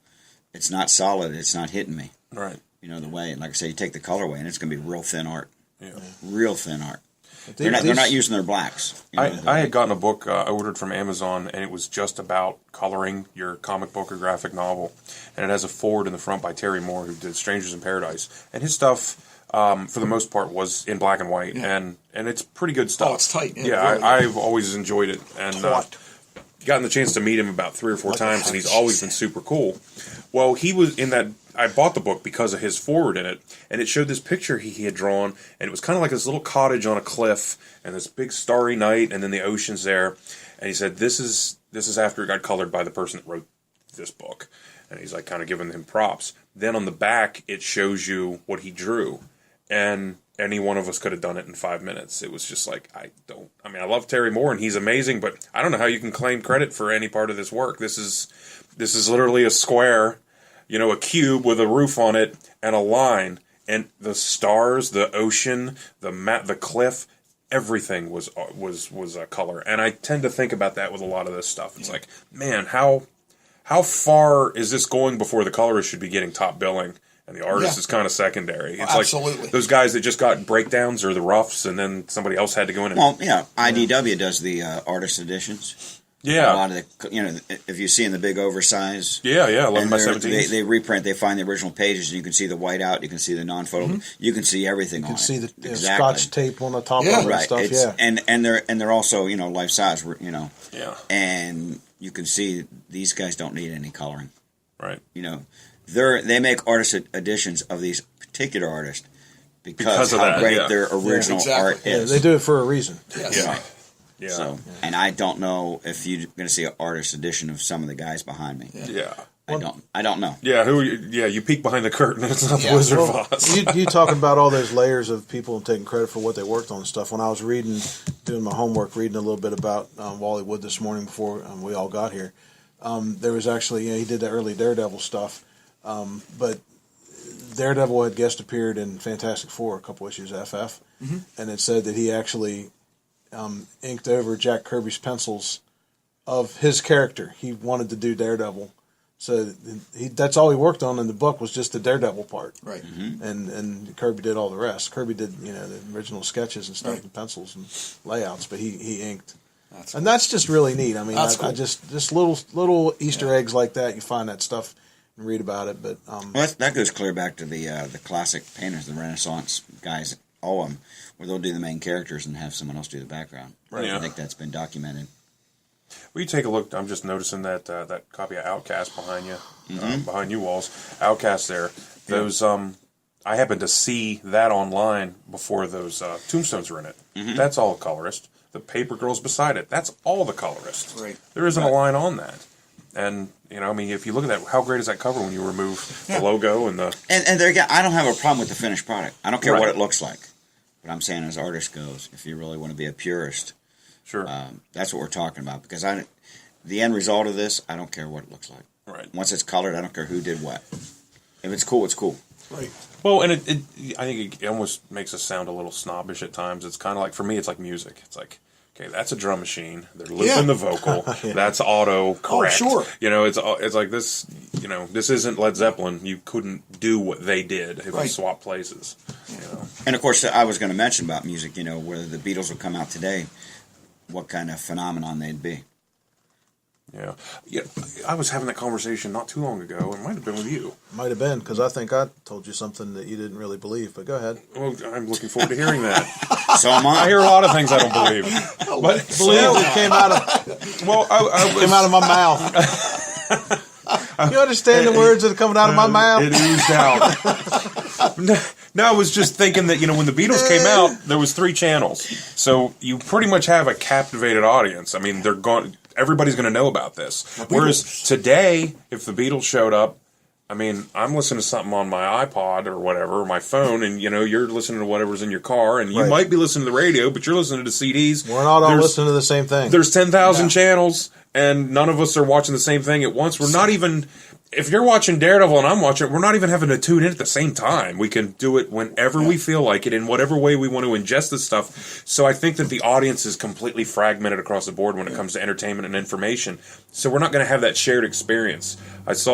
it's not solid. It's not hitting me. Right. The way, like I say, you take the color away and it's going to be real thin art. Yeah. Real thin art. These- They're not using their blacks. I had gotten a book I ordered from Amazon, and it was just about coloring your comic book or graphic novel. And it has a foreword in the front by Terry Moore, who did Strangers in Paradise. And his stuff, for the most part, was in black and white, and it's pretty good stuff. Oh, it's tight. Yeah, Yeah, really. I've always enjoyed it. And Taut. gotten the chance to meet him about 3 or 4 times, and he's always been super cool. Well, he was in that. I bought the book because of his foreword in it, and it showed this picture he had drawn, and it was kind of like this little cottage on a cliff, and this big starry night, and then the ocean's there. And he said, "This is after it got colored by the person that wrote this book," and he's like kind of giving him props. Then on the back, it shows you what he drew, and any one of us could have done it in 5 minutes. It was just like, I love Terry Moore, and he's amazing, but I don't know how you can claim credit for any part of this work. This is literally a square, a cube with a roof on it and a line, and the stars, the ocean, the cliff, everything was a color. And I tend to think about that with a lot of this stuff. It's like, man, how far is this going before the colorist should be getting top billing? And the artist is kind of secondary. It's Absolutely. like those guys that just got breakdowns or the roughs, and then somebody else had to go in and... Well, IDW does the artist editions. Yeah. A lot of the, if you see in the big oversize. Yeah, 11 by and 17. they reprint, they find the original pages, and you can see the whiteout, you can see the non-photo, you can see everything on it. You can see the Exactly. Scotch tape on the top Yeah. of it Right. and stuff. And they're also, life size, Yeah. and you can see these guys don't need any coloring. Right. They make artist editions of these particular artists because of how that, great yeah. their original exactly. art Yeah, is. they do it for a reason. Yes. Yeah. Yeah. So, and I don't know if you're going to see an artist edition of some of the guys behind me. Yeah. I don't know. Yeah, you peek behind the curtain and it's not the Yeah. Wizard of Well, Oz. you talking about all those layers of people taking credit for what they worked on and stuff. When I was reading doing my homework, reading a little bit about Wally Wood this morning before we all got here. There was actually, he did the early Daredevil stuff, but Daredevil had guest appeared in Fantastic Four, a couple issues of FF, and it said that he actually inked over Jack Kirby's pencils of his character. He wanted to do Daredevil. So that's all he worked on in the book was just the Daredevil part. Right. And Kirby did all the rest. Kirby did, the original sketches and stuff, and pencils and layouts, but he inked. And that's just really neat. I mean, I just little Easter eggs like that. You find that stuff and read about it. But that goes clear back to the classic painters, the Renaissance guys, all of them, where they'll do the main characters and have someone else do the background. Right. I think that's been documented. Will you take a look? I'm just noticing that that copy of Outcast behind you, behind you, Wolz. Outcast there. Those I happened to see that online before those tombstones were in it. That's all colorist. The paper girls beside it. That's all the colorist. Right. There isn't a line on that. And I mean, if you look at that, how great is that cover when you remove the logo and the and there again, I don't have a problem with the finished product. I don't care what it looks like. But I'm saying, as artist goes, if you really want to be a purist. Sure. That's what we're talking about, because the end result of this, I don't care what it looks like. Right. Once it's colored, I don't care who did what. If it's cool, it's cool. Right. Well, and I think it almost makes us sound a little snobbish at times. It's kind of like, for me, it's like music. It's like, okay, that's a drum machine. They're looping the vocal. That's auto correct. Oh, sure. It's like this. This isn't Led Zeppelin. You couldn't do what they did if you swap places. And of course, I was going to mention about music. Whether the Beatles would come out today, what kind of phenomenon they'd be. Yeah. I was having that conversation not too long ago. It might have been with you. might have been, because I think I told you something that you didn't really believe, but go ahead. Well, I'm looking forward to hearing that. So am I. I hear a lot of things I don't believe. But Believe it came out of came out of my mouth. You understand the words that are coming out of my mouth? It oozed out. No, I was just thinking that, when the Beatles came out, there was 3 channels. So you pretty much have a captivated audience. I mean, everybody's going to know about this. Whereas today, if the Beatles showed up, I mean, I'm listening to something on my iPod or whatever, or my phone, and, you're listening to whatever's in your car, and you might be listening to the radio, but you're listening to CDs. We're not all listening to the same thing. There's 10,000 channels, and none of us are watching the same thing at once. We're not even... If you're watching Daredevil and I'm watching it, we're not even having to tune in at the same time. We can do it whenever we feel like it, in whatever way we want to ingest this stuff. So I think that the audience is completely fragmented across the board when it comes to entertainment and information. So we're not going to have that shared experience. I was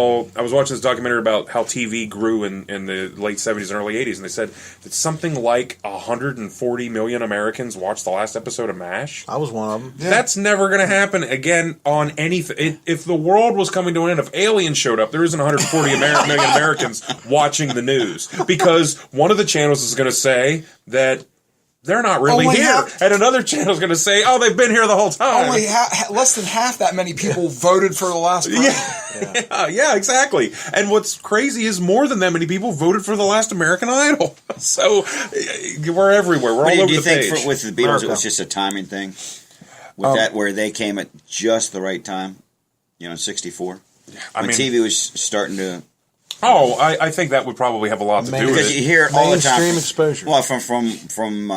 watching this documentary about how TV grew in the late 70s and early 80s, and they said that something like 140 million Americans watched the last episode of MASH. I was one of them. Yeah. That's never going to happen again on anything. If the world was coming to an end, if aliens showed up, there isn't 140 million Americans watching the news, because one of the channels is going to say that they're not really here, and another channel is going to say, "Oh, they've been here the whole time." Only less than half that many people voted for the last president. Yeah, exactly. And what's crazy is more than that many people voted for the last American Idol. So we're everywhere. We're all over the page. Do you think with the Beatles, it was just a timing thing? With that, where they came at just the right time, in '64? When TV was starting to... I think that would probably have a lot to do with it. Because you hear it all the time. Mainstream exposure. Well, from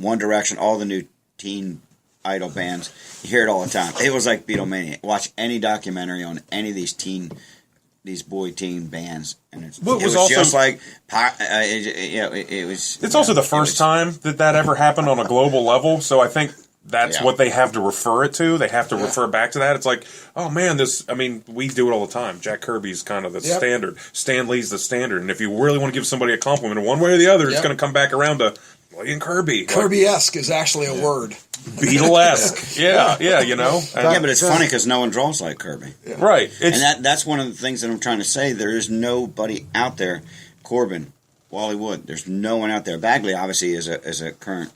One Direction, all the new teen idol bands, you hear it all the time. It was like Beatlemania. Watch any documentary on any of these boy teen bands, and it was also just like it was. It's also the first time that ever happened on a global level. So I think that's what they have to refer it to. They have to refer back to that. It's like, oh man, we do it all the time. Jack Kirby's kind of the standard. Stan Lee's the standard. And if you really want to give somebody a compliment in one way or the other, it's going to come back around to Lee and Kirby. Kirby-esque is actually a word. Beatle-esque. Yeah, but it's funny because no one draws like Kirby. Yeah. Right. And that's one of the things that I'm trying to say. There is nobody out there. Corbin, Wally Wood, there's no one out there. Bagley, obviously, is a current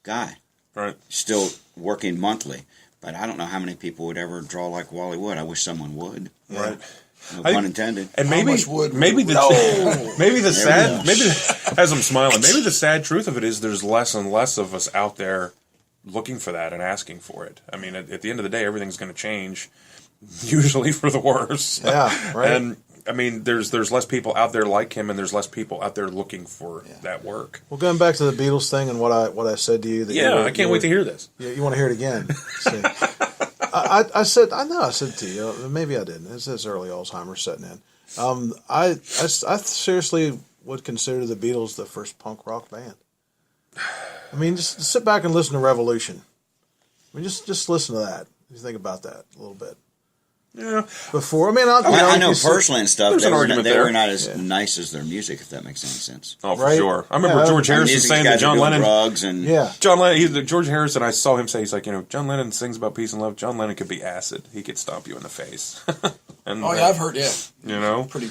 guy. Right. Still working monthly. But I don't know how many people would ever draw like Wally Wood. I wish someone would. Right. No pun intended. And maybe as I'm smiling, maybe the sad truth of it is there's less and less of us out there looking for that and asking for it. I mean, at the end of the day, everything's going to change, usually for the worse. Yeah, right. And I mean, there's less people out there like him, and there's less people out there looking for that work. Well, going back to the Beatles thing and what I said to you. That I can't wait to hear this. You want to hear it again? I said to you. Maybe I didn't. It's early Alzheimer's setting in. I seriously would consider the Beatles the first punk rock band. I mean, just sit back and listen to Revolution. I mean, just listen to that. You think about that a little bit. Yeah. Before, I mean, I know personally and stuff. There's an argument they there. were not as nice as their music, if that makes any sense. Oh, for Right? sure. I remember George Harrison saying that John Lennon. Drugs and John Lennon. George Harrison. I saw him say, he's like, John Lennon sings about peace and love. John Lennon could be acid. He could stomp you in the face. And, I've heard. Yeah, pretty.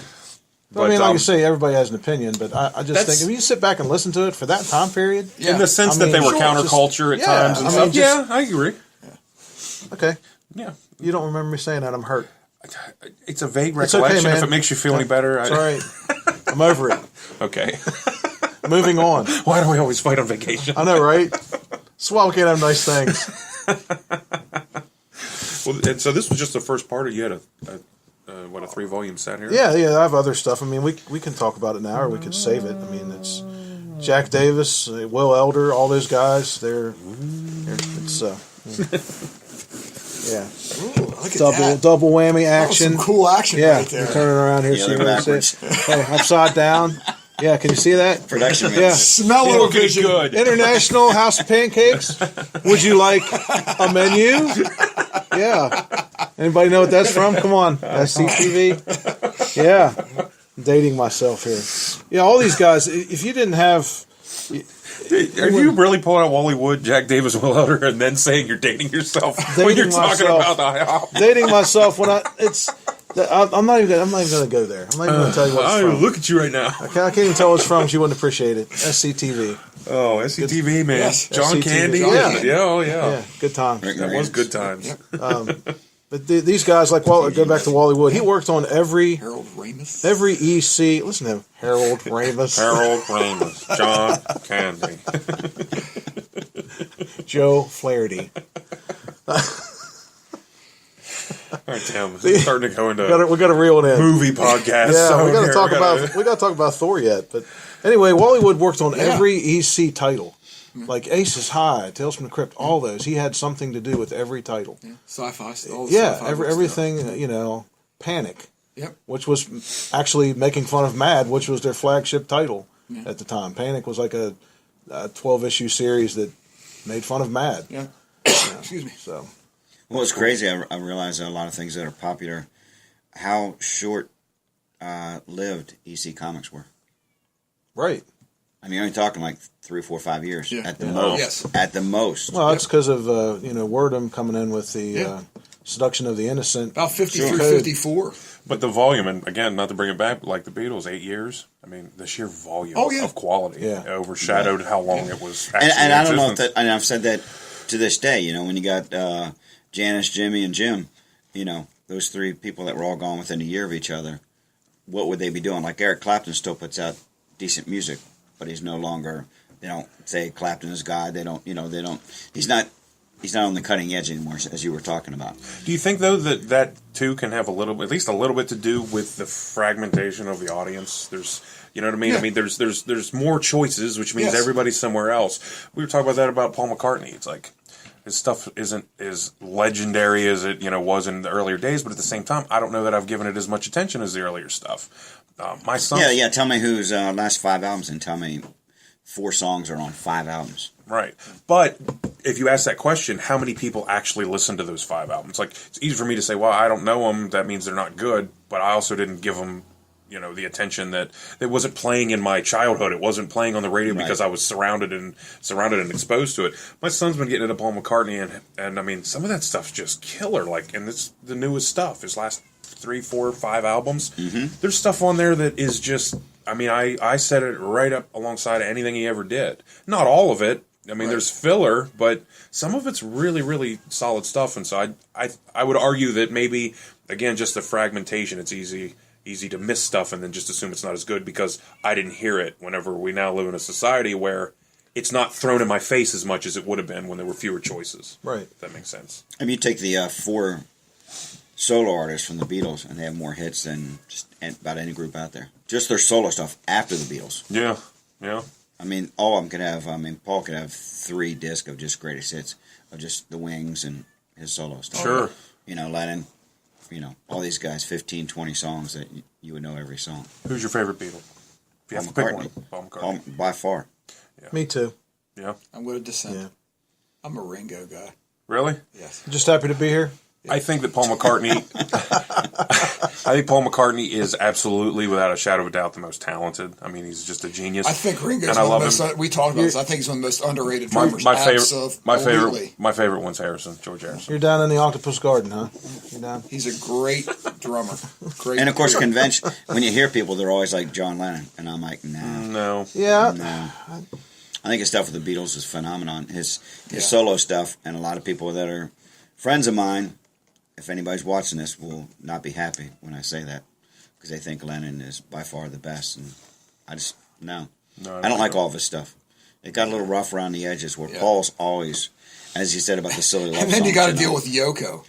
I mean, like you say, everybody has an opinion, but I just think if you sit back and listen to it for that time period, in the sense that they were counterculture at times and stuff. Yeah, I agree. Okay. Yeah. You don't remember me saying that? I'm hurt. It's a vague recollection. Okay, man. If it makes you feel any better, It's all right. I'm over it. Okay. Moving on. Why do we always fight on vacation? I know, right? That's why we can't have nice things. Well, and so this was just the first part. Or you had a 3-volume set here? Yeah. I have other stuff. I mean, we can talk about it now, or we could save it. I mean, it's Jack Davis, Will Elder, all those guys. It's yeah. Ooh, double whammy action. Some cool action right there. You're turning around here, see what it says. Hey, upside down. Yeah, can you see that? production. Yeah. Smell-o-vision. Good. International House of Pancakes. Would you like a menu? Yeah. Anybody know what that's from? Come on. SCTV. Yeah. I'm dating myself here. Yeah, all these guys, if you didn't have... Are you really pulling out Wally Wood, Jack Davis, Will Elder, and then saying you're dating yourself when you're talking about the IHOP? Dating myself when I'm not even going to go there. I'm not even going to tell you what it's from. Look at you right now. I can't even tell what it's from. She wouldn't appreciate it. SCTV. Oh, SCTV, man. Yes. John SCTV. Candy. Yeah. Yeah. Yeah, good times. That was good times. But these guys, like go back to Wally Wood. He worked on every Harold Ramis. EC. Listen to him, Harold Ramis, Harold Ramis. John Candy. Joe Flaherty. All right, Tim. This is starting to go into We got to reel it in. movie podcast. Yeah, So we got to here, talk about Thor yet. But anyway, Wally Wood worked on every EC title, like Aces High, Tales from the Crypt, all those. He had something to do with every title. Yeah. Sci-fi. All the Yeah, sci-fi everything. Panic, Yep. which was actually making fun of Mad, which was their flagship title at the time. Panic was like a 12-issue series that made fun of Mad. Yeah. Excuse me. So. Well, it's crazy. I realize that a lot of things that are popular, how short lived EC Comics were. Right. I mean, you're only talking like 3, 4, 5 years at the Yeah. most. Yes. At the most. Well, that's because of Wordham coming in with the Seduction of the Innocent. About 53, Sure. 54. But the volume, and again, not to bring it back, like the Beatles, 8 years. I mean, the sheer volume of quality overshadowed how long it was actually And I don't know if existence. that, and I've said that to this day, when you got Janice, Jimmy, and Jim, those three people that were all gone within a year of each other, what would they be doing? Like Eric Clapton still puts out decent music, but he's no longer, they don't say Clapton is God. They don't, he's not on the cutting edge anymore, as you were talking about. Do you think, though, that too can have at least a little bit to do with the fragmentation of the audience? There's, you know what I mean? Yeah. I mean, there's more choices, which means Yes. everybody's somewhere else. We were talking about that about Paul McCartney. It's like, his stuff isn't as legendary as it, was in the earlier days, but at the same time, I don't know that I've given it as much attention as the earlier stuff. My son... Yeah, tell me whose last 5 albums and tell me 4 songs are on 5 albums. Right. But if you ask that question, how many people actually listen to those 5 albums? Like, it's easy for me to say, well, I don't know them. That means they're not good. But I also didn't give them, the attention that it wasn't playing in my childhood. It wasn't playing on the radio because I was surrounded and exposed to it. My son's been getting into Paul McCartney, and I mean, some of that stuff's just killer. Like, and it's the newest stuff. His last 3, 4, 5 albums. Mm-hmm. There's stuff on there that is just, I mean, I set it right up alongside of anything he ever did. Not all of it. I mean, there's filler, but some of it's really, really solid stuff. And so I would argue that maybe, again, just the fragmentation, it's easy to miss stuff and then just assume it's not as good because I didn't hear it whenever we now live in a society where it's not thrown in my face as much as it would have been when there were fewer choices. Right. If that makes sense. If you take the 4 solo artists from the Beatles, and they have more hits than just about any group out there. Just their solo stuff after the Beatles. Yeah, yeah. I mean, all of them could have. I mean, Paul could have 3 discs of just greatest hits of just the Wings and his solo stuff. Sure. You know, Lennon. You know, all these guys, 15, 20 songs that you would know every song. Who's your favorite Beatle? If you have to pick one. Paul McCartney. By far. Yeah. Me too. Yeah. I'm going to dissent. Yeah. I'm a Ringo guy. Really? Yes. Just happy to be here. I think that Paul McCartney. I think Paul McCartney is absolutely, without a shadow of a doubt, the most talented. I mean, he's just a genius. I think Ringo's and I one love of the most. We talked about this. I think he's one of the most underrated drummers. My favorite one's Harrison, George Harrison. You're down in the Octopus Garden, huh? You're down. He's a great drummer. Great. And of course, convention. When you hear people, they're always like John Lennon, and I'm like, nah, No. Yeah. no. I think his stuff with the Beatles is phenomenon. His solo stuff, and a lot of people that are friends of mine, if anybody's watching this, will not be happy when I say that, because they think Lennon is by far the best, and I just no, I don't like all of his stuff. It got a little rough around the edges. Where Paul's always, as you said about the silly love and then songs, you got to deal with Yoko.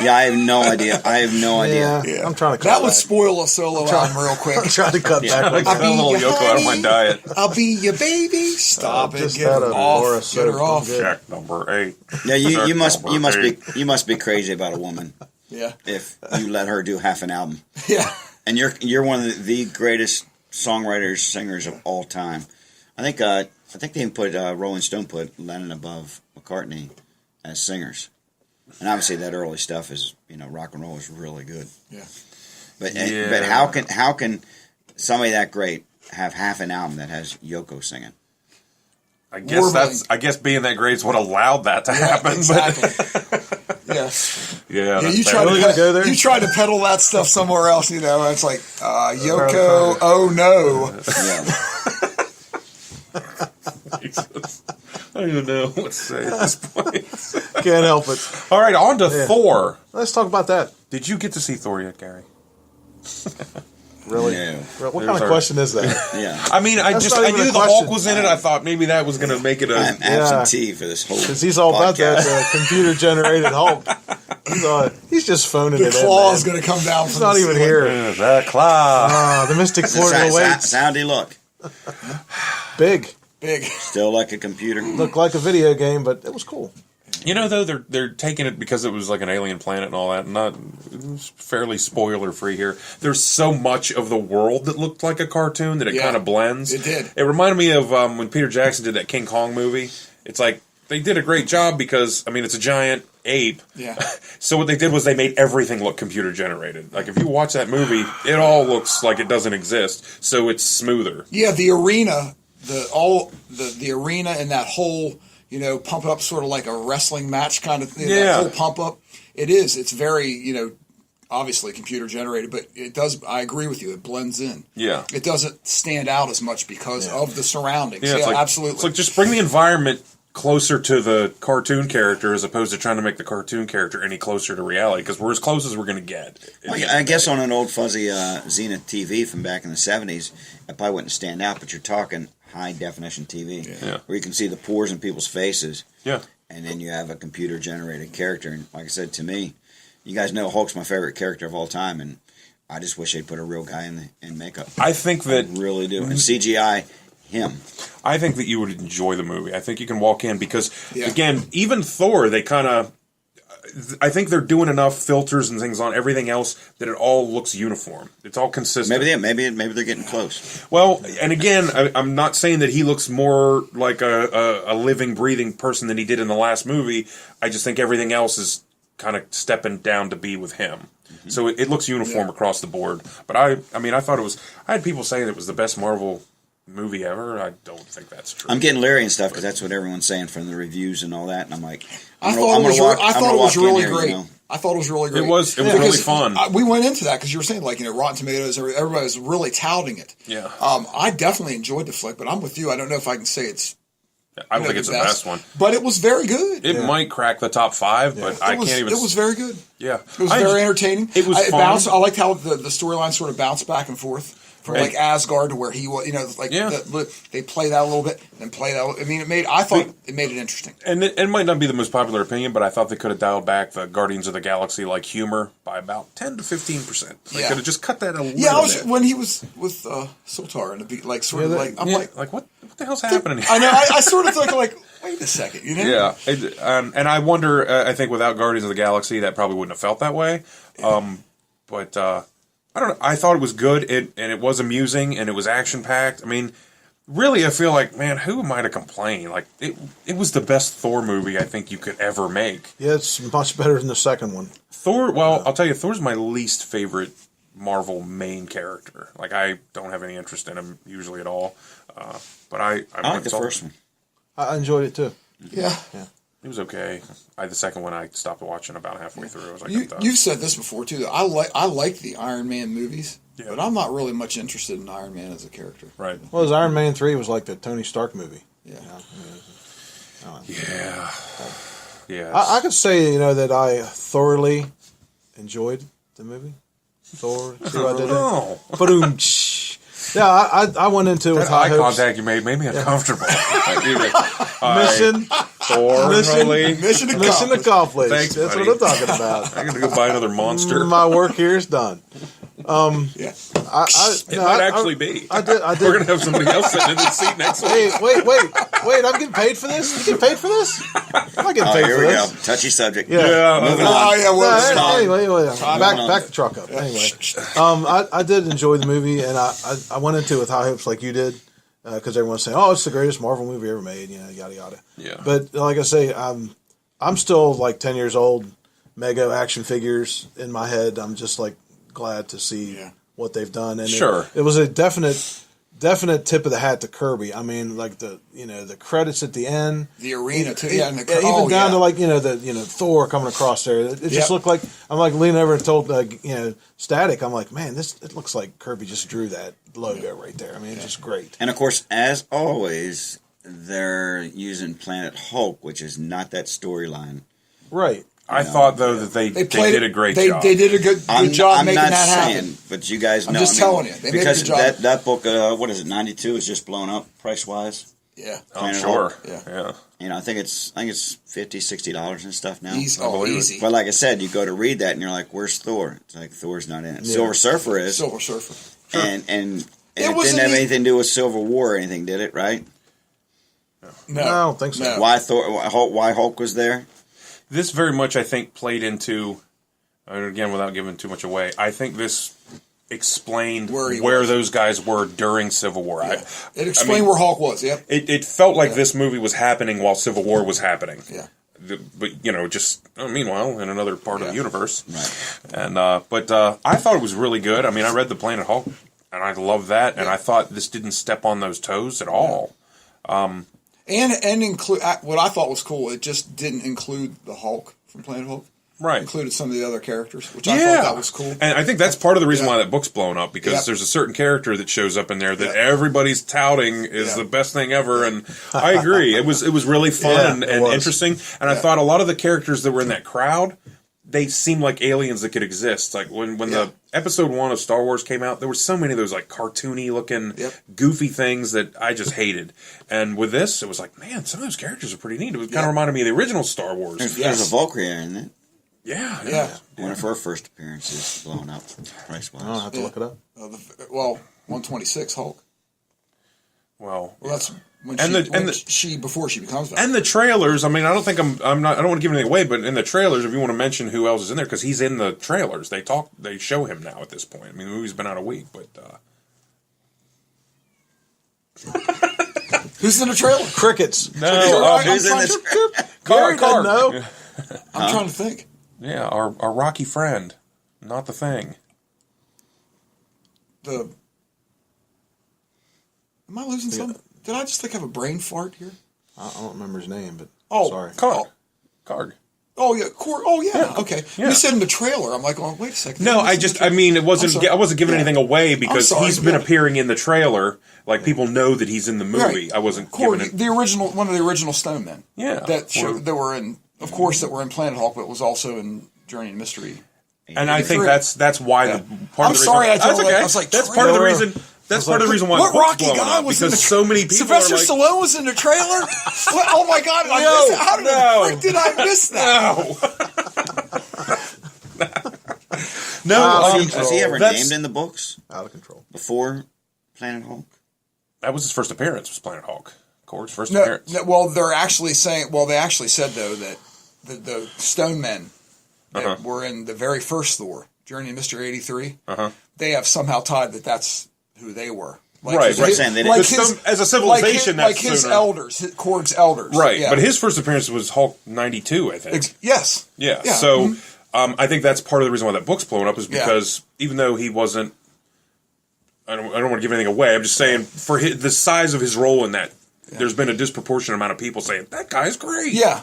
Yeah, I have no idea. Yeah. I'm trying to cut That would back. spoil a solo album real quick. I'm trying to cut back. I got a little Yoko out of my diet. I'll be your baby. Stop it. Just Get had her a off. Laura Get soap. her off. I'm good. Check number 8. Yeah, you Check must number 8. be crazy about a woman Yeah. if you let her do half an album. Yeah. And you're one of the greatest songwriters, singers of all time. I think they even put Rolling Stone put Lennon above McCartney as singers. And obviously that early stuff is, rock and roll is really good. Yeah. But how can somebody that great have half an album that has Yoko singing? I guess being that great is what allowed that to happen. Exactly. Yeah. Yeah. Yeah, you go there? You try to peddle that stuff somewhere else, it's like, Yoko, oh no. Yeah. Jesus. I don't even know what to say at this point. Can't help it. All right, on to Thor. Let's talk about that. Did you get to see Thor yet, Gary? Really? No. What kind of question is that? Yeah. I mean, I That's not even knew a the question. Hulk was in it. I thought maybe that was going to make it a. I'm absentee for this whole Because he's all about that computer-generated Hulk. He's just phoning The it claw in. is going to come down He's from not the even ceiling. here. The claw. Ah, the Mystic Portal awaits. Soundy look. Big. Big. Still like a computer. Looked like a video game, but it was cool. Though they're taking it because it was like an alien planet and all that. It was fairly spoiler free here. There's so much of the world that looked like a cartoon that it kind of blends. It did. It reminded me of when Peter Jackson did that King Kong movie. It's like they did a great job because it's a giant ape. Yeah. So what they did was they made everything look computer generated. Like if you watch that movie, it all looks like it doesn't exist. So it's smoother. Yeah, the arena, the arena and that whole, pump up sort of like a wrestling match kind of thing. Yeah. That whole pump up. It's very, obviously computer generated, but it does, I agree with you, it blends in. Yeah. It doesn't stand out as much because of the surroundings. Yeah, absolutely. It's like just bring the environment closer to the cartoon character as opposed to trying to make the cartoon character any closer to reality because we're as close as we're going to get. I guess on an old fuzzy Zenith TV from back in the 70s, it probably wouldn't stand out, but you're talking high definition TV where you can see the pores in people's faces. Yeah. And then you have a computer generated character. And like I said, to me, you guys know Hulk's my favorite character of all time, and I just wish they'd put a real guy in makeup. I think that I really do. And CGI him. I think that you would enjoy the movie. I think you can walk in because again, even Thor, they kind of. I think they're doing enough filters and things on everything else that it all looks uniform. It's all consistent. Maybe they're getting close. Well, and again, I'm not saying that he looks more like a living, breathing person than he did in the last movie. I just think everything else is kind of stepping down to be with him. Mm-hmm. So it looks uniform across the board. But I thought it was. I had people saying it was the best Marvel movie ever. I don't think that's true. I'm getting leery and stuff because that's what everyone's saying from the reviews and all that, and I'm like, I thought it was really great. I thought it was really great. It was really fun. We went into that because you were saying Rotten Tomatoes, everybody was really touting it. Yeah. I definitely enjoyed the flick, but I'm with you. I don't know if I can say it's. I don't think it's the best one, but it was very good. It might crack the top 5, but I can't even. It was very good. Yeah, it was very entertaining. It was fun. I liked how the storyline sort of bounced back and forth. from like Asgard to where he was, like they play that a little bit, then play that. I mean, I thought it made it interesting. And it might not be the most popular opinion, but I thought they could have dialed back the Guardians of the Galaxy like humor by about 10 to 15%. They could have just cut that a little bit. When he was with Sultar and the like sort of like I'm like what the hell's happening here? I know. I sort of thought like, wait a second, Yeah, and I wonder. I think without Guardians of the Galaxy, that probably wouldn't have felt that way. But I don't know. I thought it was good, and it was amusing, and it was action packed. I mean, really, I feel like, man, who am I to complain? Like, it was the best Thor movie I think you could ever make. Yeah, it's much better than the second one. Thor. Well, I'll tell you, Thor's my least favorite Marvel main character. Like, I don't have any interest in him usually at all. But I like the first one. I enjoyed it too. Yeah. It was okay. The second one I stopped watching about halfway through. I was like, you've said this before too. I like the Iron Man movies, but I'm not really much interested in Iron Man as a character. Right. Well, his Iron Man 3 was like the Tony Stark movie. Yeah. Yeah. I could say that I thoroughly enjoyed the movie. Thor. See what I did there? Ba-doom. Yeah, I went into it with high eye hopes. contact you made me uncomfortable. Mission accomplished. Thanks, That's buddy. what I'm talking about. I'm going to go buy another monster. My work here is done. It might actually be. I did. We're going to have somebody else sitting in the seat next week. Hey, wait! I'm getting paid for this. You get paid for this? I'm not getting paid here for we this. go. Touchy subject. Yeah. Moving on. Anyway, back the truck up. Anyway, I did enjoy the movie, and I went into it with high hopes like you did, because everyone's saying, "Oh, it's the greatest Marvel movie ever made," yada yada. Yeah. But like I say, I'm still like 10 years old. Mega action figures in my head. I'm just like glad to see what they've done, and it was a definite tip of the hat to Kirby. I mean, like the credits at the end, the arena too, even down to like Thor coming across there. It just looked like I'm like leaning over and told Static, I'm like, man, it looks like Kirby just drew that logo right there. I mean, it's just great. And of course, as always, they're using Planet Hulk, which is not that storyline. Right. I thought though that they did a great job. They did a good job making that happen. I'm not saying, but you guys know. I'm just telling you, they made a good job. That book, what is it? 92 is just blown up price wise. Yeah, I'm sure. Hulk. Yeah. I think it's $50-$60 and stuff now. Easy. But like I said, you go to read that and you're like, "Where's Thor?" It's like Thor's not in it. Silver Surfer is. Silver Surfer. Sure. And it didn't have anything to do with Civil War or anything, did it? Right? No, I don't think so. No. Why Why Hulk was there? This very much, I think, played into, again, without giving too much away, I think this explained where those guys were during Civil War. Yeah. It explained where Hulk was, yep. It felt like this movie was happening while Civil War was happening. Yeah. But, meanwhile, in another part of the universe. Right. And but I thought it was really good. I mean, I read The Planet Hulk, and I loved that, and I thought this didn't step on those toes at all. And include what I thought was cool. It just didn't include the Hulk from Planet Hulk. Right. It included some of the other characters, which I thought that was cool. And I think that's part of the reason why that book's blown up, because there's a certain character that shows up in there that everybody's touting is the best thing ever. And I agree. It was really fun and interesting. And I thought a lot of the characters that were in that crowd, they seemed like aliens that could exist. Like when the episode 1 of Star Wars came out, there were so many of those like cartoony looking, goofy things that I just hated. And with this, it was like, man, some of those characters are pretty neat. It kind of reminded me of the original Star Wars. There's a Valkyrie in it. Yeah. One of her first appearances blown up price wise. I'll have to look it up. 126 Hulk. Well, that's when before she becomes Valkyrie. And the trailers. I mean, I don't think I'm not. I don't want to give anything away, but in the trailers, if you want to mention who else is in there, because he's in the trailers. They show him now at this point. I mean, the movie's been out a week, but who's in the trailer? Crickets. No, who's in this? Gary doesn't know. I'm trying to think. Yeah, our Rocky friend, not the Thing. Am I losing something? Did I just have a brain fart here? I don't remember his name, but sorry. Karg. Oh yeah, okay. Yeah. You said in the trailer. I'm like, wait a second. No, it wasn't. I wasn't giving anything away because he's been appearing in the trailer. Like people know that he's in the movie. Right. I wasn't giving it. One of the original Stone Men. Yeah, that were in, of course, that were in Planet Hulk, but was also in Journey to Mystery. And I think that's why the part I'm of the sorry, reason. I was like, that's part of the reason. That's part of the reason why what the book's Rocky blowing guy up, was in because the so many people Sylvester are like, Stallone was in the trailer. What? Oh my God! I missed it. How the frick did I miss that? No, Was he ever that's- named in the books Out of control. before Planet Hulk? that was his first appearance. Was Planet Hulk? Korg's first No, appearance. no, well, they're actually saying. Well, they actually said though that the Stone Men that were in the very first Thor, Journey to Mystery 83, they have somehow tied that's who they were. Like Right, his- right. Saying they like didn't- his, as a civilization, like that's his sooner. elders, Korg's elders, Right, Yeah. but his first appearance was Hulk 92, I think. Yes, Yeah. Yeah. So I think that's part of the reason why that book's blowing up is Yeah. because even though he wasn't, I don't want to give anything away. I'm just saying for the size of his role in that, there's been a disproportionate amount of people saying that guy's great. yeah.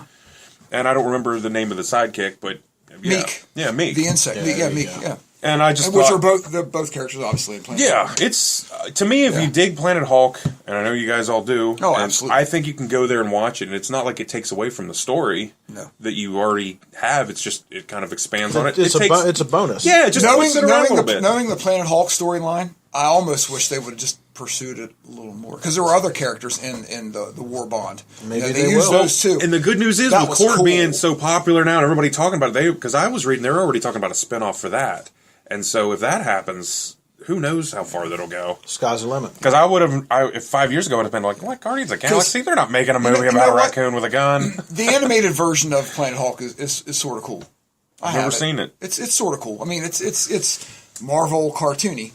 And I don't remember the name of the sidekick, but yeah. Meek. Yeah, Meek. The insect, Meek, yeah. And I just Which thought, are both characters obviously in Planet yeah, Hulk. it's to me if you dig Planet Hulk, and I know you guys all do. Oh, and absolutely. I think you can go there and watch it, and it's not like it takes away from the story that you already have. It's just it kind of expands on it. It's a bonus. Yeah, just sit around a little bit. Knowing the Planet Hulk storyline, I almost wish they would have just pursued it a little more because there were other characters in the War Bond. Maybe they they used will. those too. And the good news is, That with was Korg cool. being so popular now and everybody talking about it, because I was reading, they're already talking about a spinoff for that. And so if that happens, who knows how far that'll go. Sky's the limit. Because I would have, if 5 years ago, I would have been like, what, Guardians of the Galaxy? They're not making a movie you know about a what? raccoon with a gun. The animated version of Planet Hulk is sort of cool. I've never seen it. It's sort of cool. I mean, it's Marvel cartoony,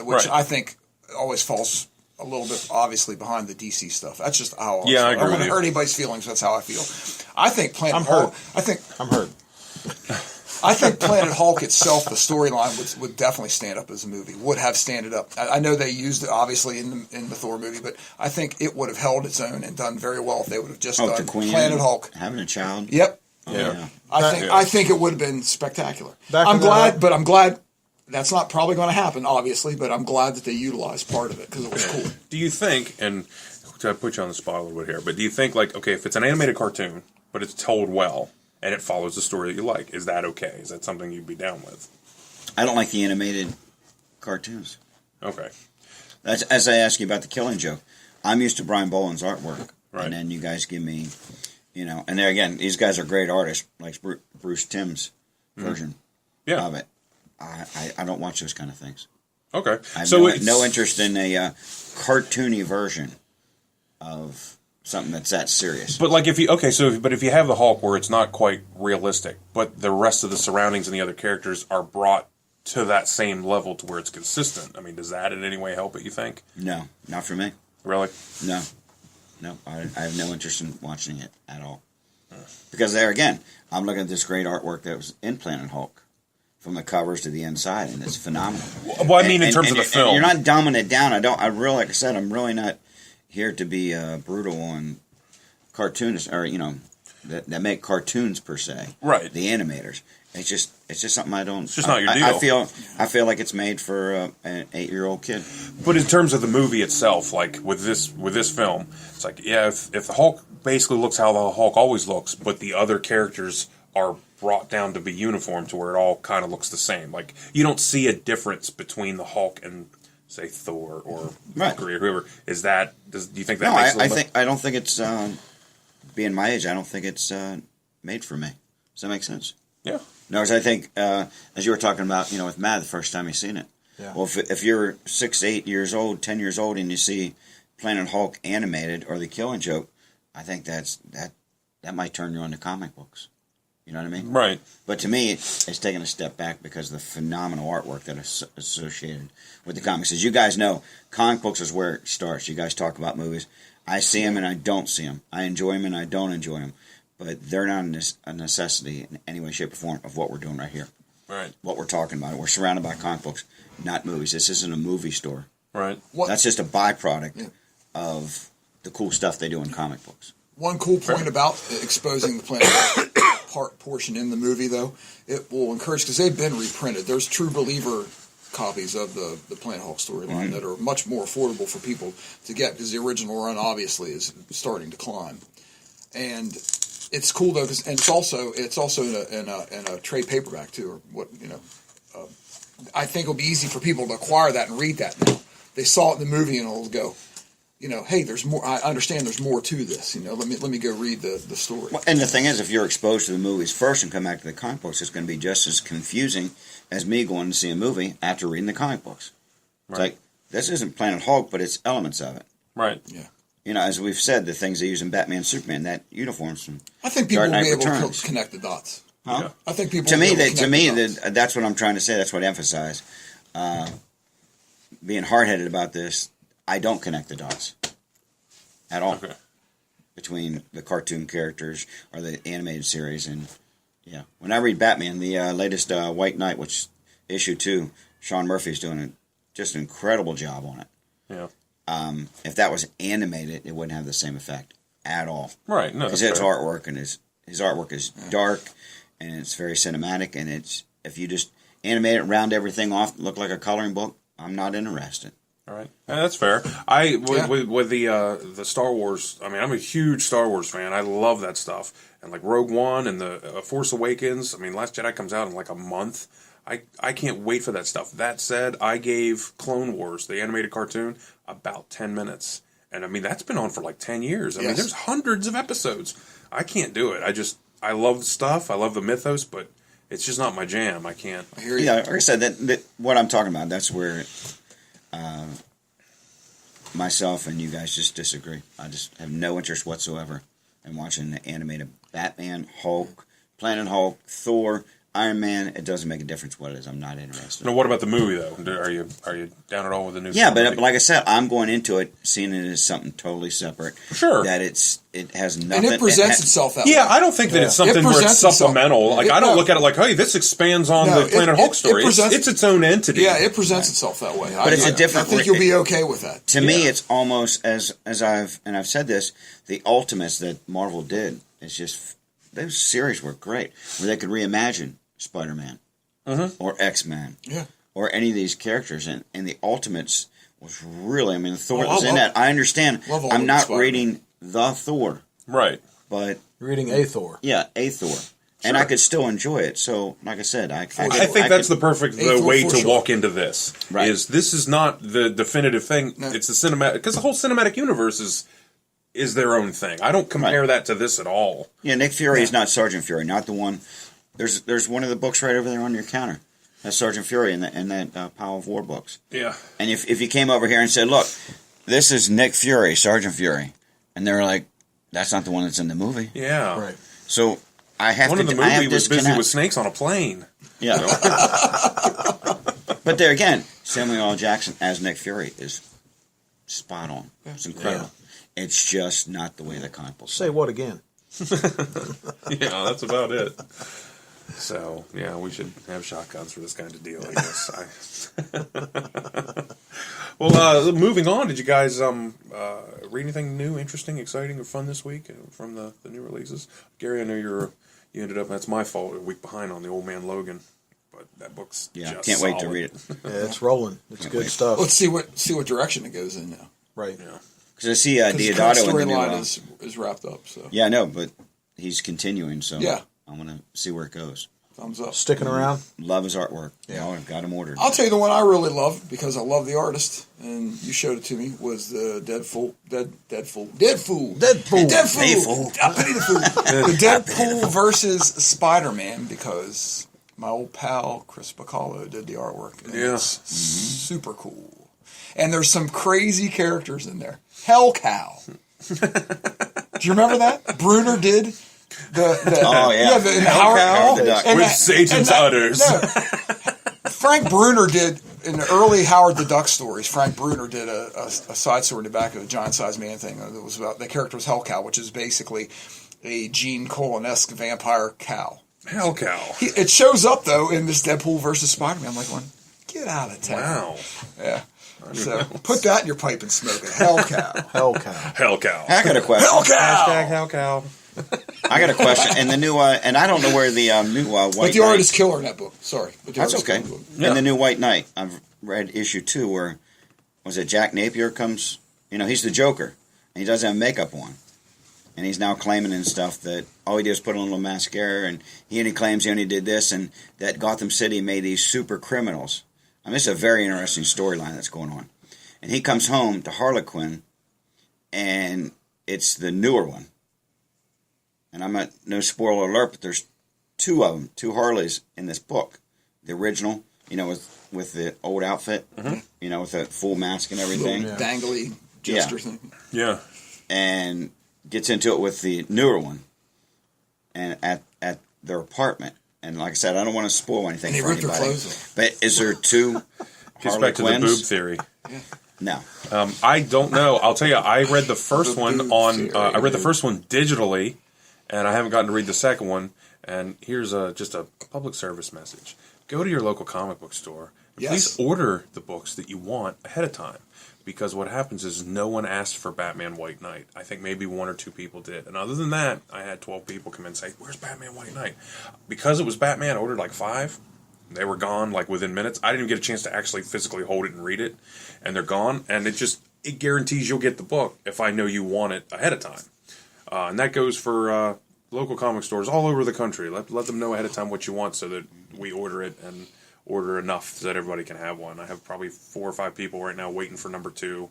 which Right. I think always falls a little bit obviously behind the DC stuff. That's just how. Yeah, I agree don't with want to you. hurt anybody's feelings. That's how I feel. I think Planet I'm Hulk. hurt. I'm hurt. I think Planet Hulk itself, the storyline would definitely stand up as a movie. Would have standed up. I know they used it obviously in the Thor movie, but I think it would have held its own and done very well if they would have just the done Queen Planet Hulk. having a child. Yep. Yeah. I think it would have been spectacular. Back I'm in the- glad that's not probably going to happen, obviously, but I'm glad that they utilized part of it because it was cool. Do you think, and to put you on the spot a little bit here, but do you think, like, okay, if it's an animated cartoon, but it's told well, and it follows the story that you like, is that okay? Is that something you'd be down with? I don't like the animated cartoons. Okay. That's, as I asked you about the Killing Joke, I'm used to Brian Boland's artwork. Right. And then you guys give me, and there again, these guys are great artists, like Bruce Timm's version Yeah. of it. I don't watch those kind of things. Okay. I have So no interest in a cartoony version of something that's that serious. But like if you if you have the Hulk where it's not quite realistic, but the rest of the surroundings and the other characters are brought to that same level to where it's consistent. I mean, does that in any way help it, you think? No, not for me. Really? No, I have no interest in watching it at all. Because there again, I'm looking at this great artwork that was in Planet Hulk, from the covers to the inside, and it's phenomenal. Well, I mean, in terms of the and film, you're not dumbing it down. Like I said, I'm really not here to be brutal on cartoonists or that make cartoons per se. Right. The animators. It's just something I don't. It's just not your deal. I feel like it's made for an 8-year-old kid. But in terms of the movie itself, like with this film, it's like if the Hulk basically looks how the Hulk always looks, but the other characters are brought down to be uniform to where it all kind of looks the same. Like you don't see a difference between the Hulk and say Thor or Valkyrie or whoever. Do you think that makes a little bit? I don't think it's being my age. I don't think it's made for me. Does that make sense? Yeah. No, I think as you were talking about, with Matt the first time you seen it. Yeah. Well, if you're 6, 8 years old, 10 years old, and you see Planet Hulk animated or The Killing Joke, I think that might turn you on to comic books. You know what I mean? Right. But to me, it's taken a step back because of the phenomenal artwork that is associated with the comics. As you guys know, comic books is where it starts. You guys talk about movies. I see them and I don't see them. I enjoy them and I don't enjoy them. But they're not a necessity in any way, shape, or form of what we're doing right here. Right. What we're talking about. We're surrounded by comic books, not movies. This isn't a movie store. Right. That's just a byproduct of the cool stuff they do in comic books. One cool point about exposing the Planet Hulk portion in the movie, though, it will encourage, because they've been reprinted. There's True Believer copies of the Planet Hulk storyline that are much more affordable for people to get, because the original run obviously is starting to climb. And it's cool though, and it's also in a trade paperback too, or what I think it'll be easy for people to acquire that and read that now. they saw it in the movie and it'll go, hey, there's more. I understand there's more to this. Let me go read the story. Well, and the thing is, if you're exposed to the movies first and come back to the comic books, it's going to be just as confusing as me going to see a movie after reading the comic books. It's like, this isn't Planet Hulk, but it's elements of it. Right. Yeah. As we've said, the things they use in Batman, Superman, that uniforms from I think people Dark will Knight be able Returns. to connect the dots. Huh? Yeah. I think people To will be me, able that, to connect me, the dots. that's what I'm trying to say. That's what I emphasize. Being hard-headed about this, I don't connect the dots at all between the cartoon characters or the animated series. And when I read Batman, the latest White Knight, which issue 2, Sean Murphy's doing just an incredible job on it. Yeah. If that was animated, it wouldn't have the same effect at all. Right. No, Because his artwork and his artwork is dark and it's very cinematic, and it's if you just animate it, round everything off, look like a coloring book, I'm not interested. All right, and that's fair. With the Star Wars. I mean, I'm a huge Star Wars fan. I love that stuff, and like Rogue One and the Force Awakens. I mean, Last Jedi comes out in like a month. I can't wait for that stuff. That said, I gave Clone Wars, the animated cartoon, about 10 minutes, and I mean that's been on for like 10 years. I mean, there's hundreds of episodes. I can't do it. I love the stuff. I love the mythos, but it's just not my jam. I can't. I hear you. Yeah, like I said, that what I'm talking about, that's where myself and you guys just disagree. I just have no interest whatsoever in watching the animated Batman, Hulk, Planet Hulk, Thor, Iron Man. It doesn't make a difference what it is. I'm not interested. No, what about the movie though? Are you down at all with the new? Yeah, but movie? like I said, I'm going into it seeing it as something totally separate. Sure. That it has nothing. And it presents itself that way. Yeah, I don't think that it's something where it's presents itself. supplemental. Like I don't look at it like, hey, this expands on the Planet Hulk story. It's its own entity. Yeah, it presents itself that way. But it's a different. I think you'll be okay with that. To me, it's almost as I've said this, the Ultimates that Marvel did. It's just those series were great, where they could reimagine Spider-Man or X-Men, or any of these characters, and the Ultimates was really. I mean, Thor was in that. I understand. I'm not reading the Thor, right? But reading a Thor, a Thor. And I could still enjoy it. So, like I said, I think that's the perfect way to walk into this. Right. This is not the definitive thing. No. It's the cinematic, because the whole cinematic universe is their own thing. I don't compare that to this at all. Yeah, Nick Fury is not Sergeant Fury, not the one. There's one of the books right over there on your counter. That's Sergeant Fury in that pile of war books. Yeah. And if you came over here and said, look, this is Nick Fury, Sergeant Fury, and they're like, that's not the one that's in the movie. Yeah. right. So I have one to. One of the movie was busy with snakes on a plane. Yeah. You know? But there again, Samuel L. Jackson as Nick Fury is spot on. It's incredible. Yeah. It's just not the way the comic books. Say what again? Yeah, that's about it. So, yeah, we should have shotguns for this kind of deal, I guess. Well, moving on, did you guys read anything new, interesting, exciting, or fun this week from the new releases? Gary, I know you ended up, that's my fault, a week behind on the Old Man Logan, but that book's just can't wait to read it. Yeah, it's rolling. It's good stuff. Let's see what direction it goes in now. Right. Yeah. Because I see Deodato in the new storyline is wrapped up. So yeah, I know, but he's continuing, so yeah. I'm going to see where it goes. Thumbs up. Sticking around. Love his artwork. Yeah, I've got him ordered. I'll tell you the one I really love because I love the artist, and you showed it to me. Was the Deadpool. The Deadpool versus Spider-Man, because my old pal Chris Bacallo did the artwork. And it's super cool. And there's some crazy characters in there. Hell Cow. Do you remember that? Bruner did. Howard the Duck. With Satan's udders. Frank Bruner did, in the early Howard the Duck stories, Frank Bruner did a side story in the back of a Giant-Sized Man thing. That was about, the character was Hell Cow, which is basically a Gene Colan-esque vampire cow. Hell Cow. It shows up, though, in this Deadpool versus Spider-Man. I'm like, get out of town. Wow. Yeah. So put that in your pipe and smoke it. Hell Cow. Hell Cow. Hell Cow. I got a question. Hell Cow. Hashtag Hell Cow. I got a question. And the new, and I don't know where the new White But the Knight. artist killer in that book. Sorry. That's okay. Yeah. In the new White Knight, I've read issue 2 where, was it Jack Napier comes, he's the Joker, and he doesn't have makeup on. And he's now claiming and stuff that all he did was put on a little mascara, and he only claims he only did this, and that Gotham City made these super criminals. I mean, it's a very interesting storyline that's going on. And he comes home to Harlequin, and it's the newer one. And I'm not, no spoiler alert, but there's two of them, two Harleys in this book. The original, with the old outfit, with the full mask and everything. Little dangly jester thing. Yeah. And gets into it with the newer one, and at their apartment. And like I said, I don't want to spoil anything And he for ripped her anybody. clothes off. But is there two Gets back to the boob Harlequins? theory. No. I don't know. I'll tell you, I read the first The one boob on. theory, I read the first one digitally, and I haven't gotten to read the second one. And here's just a public service message: go to your local comic book store and please order the books that you want ahead of time. Because what happens is no one asked for Batman White Knight. I think maybe 1 or 2 people did. And other than that, I had 12 people come in and say, where's Batman White Knight? Because it was Batman, I ordered like 5. They were gone like within minutes. I didn't even get a chance to actually physically hold it and read it. And they're gone. And it guarantees you'll get the book if I know you want it ahead of time. And that goes for local comic stores all over the country. Let them know ahead of time what you want so that we order it and order enough so that everybody can have one. I have probably 4 or 5 people right now waiting for number 2,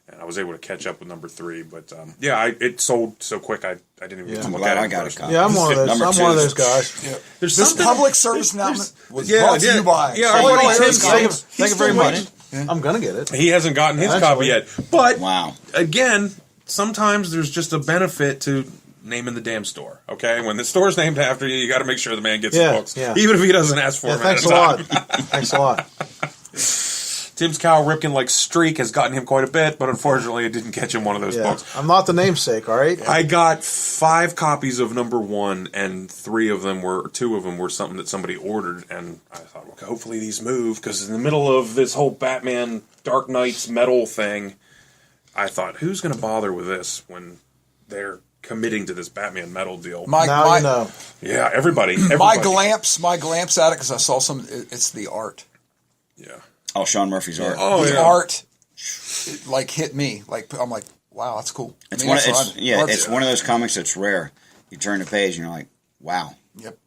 and I was able to catch up with number 3. But it sold so quick I didn't even get to I'm look glad at it. I got a first. copy. Yeah, I'm one of those. Number I'm two one of is- those guys. Yeah. There's This something- public service announcement was brought to you by. Yeah, Oh, our buddy yeah, Tim he's Thank you, Gaines. thank you very still much. waiting. I'm gonna get it. He hasn't gotten his Eventually. copy yet. But Wow. again, sometimes there's just a benefit to naming the damn store. Okay, when the store's named after you, you got to make sure the man gets the books, even if he doesn't ask for Yeah, them. thanks a ahead lot. of time. Thanks a lot. Tim's Cal Ripken streak has gotten him quite a bit, but unfortunately, it didn't catch him one of those Yeah, books. I'm not the namesake. All right. I got 5 copies of number 1, and 2 of them were something that somebody ordered, and I thought, well, hopefully these move, because in the middle of this whole Batman Dark Knight's metal thing, I thought, who's going to bother with this when they're committing to this Batman metal deal? Now you know. Yeah, everybody. My glamps at it because I saw some. It's the art. Yeah. Oh, Sean Murphy's art. Oh, the yeah. art, hit me. I'm like, wow, that's cool. It's I mean, one. that's It's, what yeah, art's- it's one of those comics that's rare. You turn the page and you're like, wow, Yep.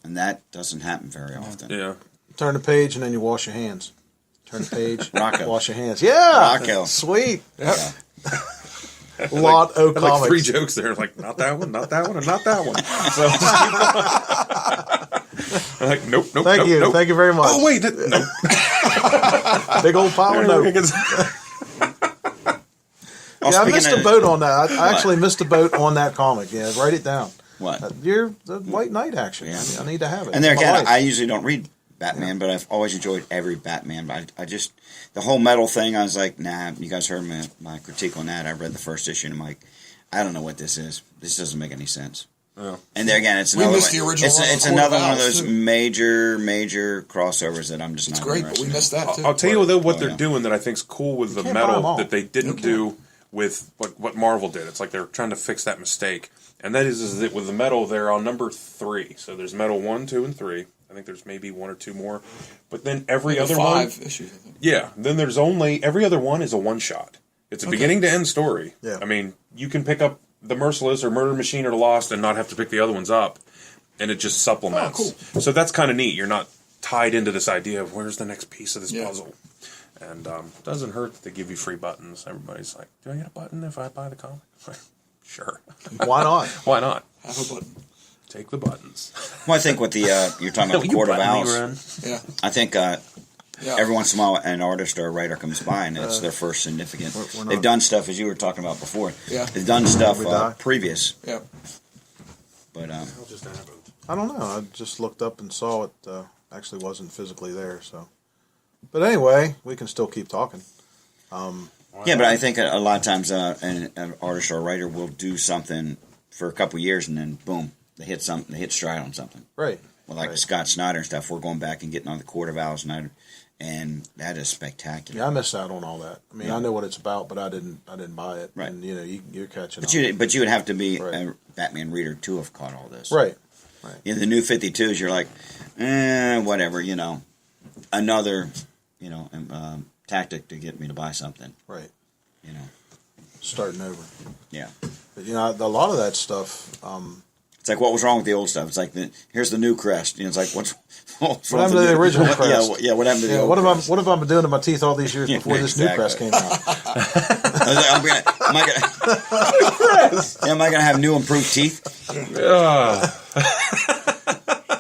and that doesn't happen very often. Yeah. Turn the page and then you wash your hands. Turn the page. Rocco. Wash your hands. Yeah. Rocco. Sweet. Yep. Lot of I had comics. 3 jokes there, not that one, not that one, and not that one. So just keep going. I'm like, nope. Thank you. Nope. Thank you very much. Oh wait, nope. Big old pile of notes. Yeah, I missed a boat on that. I actually missed a boat on that comic. Yeah, write it down. What? You're the White Knight action. Yeah. I need to have it. And there It's my again, life. I usually don't read Batman, but I've always enjoyed every Batman. But I just, the whole metal thing, I was like, nah, you guys heard my critique on that. I read the first issue and I'm like, I don't know what this is. This doesn't make any sense. Oh. And there again, it's We another missed the original It's, one it's with Court of another one of Owls, those too. major crossovers that I'm just It's not great, but we interested in. missed that too. I'll tell you though what Oh, they're yeah. doing that I think's cool with the can't buy 'em metal all. that they didn't do with what Marvel did. It's like they're trying to fix that mistake, and that is that with the metal they're on number 3. So there's metal 1, 2, and 3. I think there's maybe 1 or 2 more, but then every other 5 one, issues. I think. yeah. Then there's only every other one is a one shot. It's a beginning to end story. Yeah. I mean, you can pick up The Merciless or Murder Machine or Lost and not have to pick the other ones up, and it just supplements. Oh, cool. So that's kind of neat. You're not tied into this idea of where's the next piece of this Yeah. puzzle. And it doesn't hurt that they give you free buttons. Everybody's like, do I get a button if I buy the comic? Sure. Why not? Why not? Have a button. Take the buttons. Well, I think with the you're talking about the You Court of button me, Owls. Ren. Yeah. I think Yeah. every once in a while an artist or a writer comes by and it's their first significant. we're not- They've done stuff as you were talking about before. Yeah. They've done stuff We die. previous, Yeah. but I don't know. I just looked up and saw it. Actually, wasn't physically there. So, but anyway, we can still keep talking. yeah. But I think a lot of times an artist or a writer will do something for a couple years and then boom, they hit stride on something. Right. Well, like Right. Scott Snyder and stuff, we're going back and getting on the Court of Owls, and that is spectacular. Yeah, I missed out on all that. I mean, I know what it's about, but I didn't buy it. Right. And you're catching up. But you would have to be Right. a Batman reader to have caught all this. Right. In the New 52s, you're like, whatever, another, tactic to get me to buy something, Right. you know. Starting over. Yeah. But, a lot of that stuff. It's like, what was wrong with the old stuff? It's like, here's the new crest. You know, it's like, what's what happened to the original crest? What happened to the old what crest? have I been doing to my teeth all these years before this new crest came out? Am I going to have new improved teeth?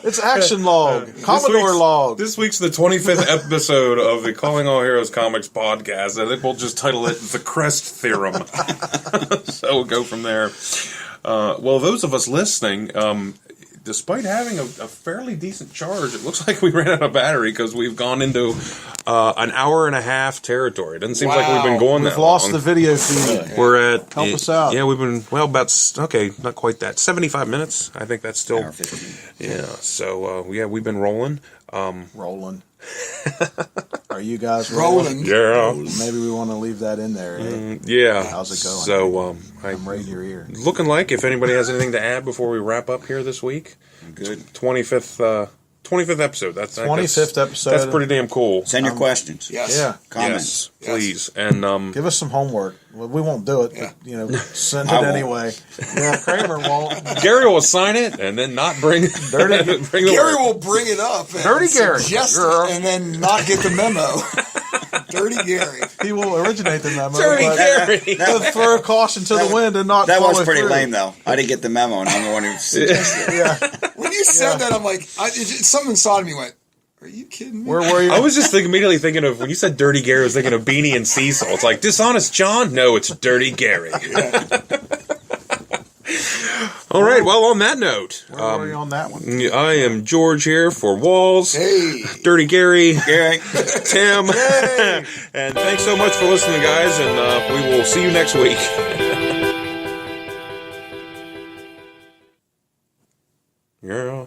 It's Action Log, Commodore Log. This week's the 25th episode of the Calling All Heroes Comics podcast. I think we'll just title it The Crest Theorem. So we'll go from there. Well, those of us listening, despite having a fairly decent charge, it looks like we ran out of battery because we've gone into an hour and a half territory. It doesn't seem like we've been going that long. We've lost the video feed. We're at... Help us out. Yeah, we've been, not quite that. 75 minutes. I think that's still... Hour 15. Yeah, so, we've been rolling. Rolling. Are you guys rolling? Yeah. Maybe we want to leave that in there. Yeah. How's it going? So, I'm right in your ear. Looking like, if anybody has anything to add before we wrap up here this week. Good. 25th episode. That's 25th episode. That's pretty damn cool. Send your questions. Yes. Yeah. Comments. Yes, please. And give us some homework. Well, we won't do it, but send it anyway. Yeah, Kramer won't. Gary will sign it and then not bring Dirty. bring the Gary work. will bring it up and Dirty Gary. suggest it and then not get the memo. Dirty Gary. He will originate the memo. Dirty but Gary. he'll throw caution to the wind and not That follow was pretty through. lame, though. I didn't get the memo, and I'm the one who suggested it. Yeah. When you said that, I'm like, something inside of me went, are you kidding me? Where were you? I was just immediately thinking of, when you said Dirty Gary, I was thinking of Beanie and Cecil. It's like, Dishonest John? No, it's Dirty Gary. All right, well, on that note, Where were you on that one? I am George here for Wolz, Hey. Dirty Gary, Gary. Tim, and thanks so much for listening, guys, and we will see you next week. Yeah.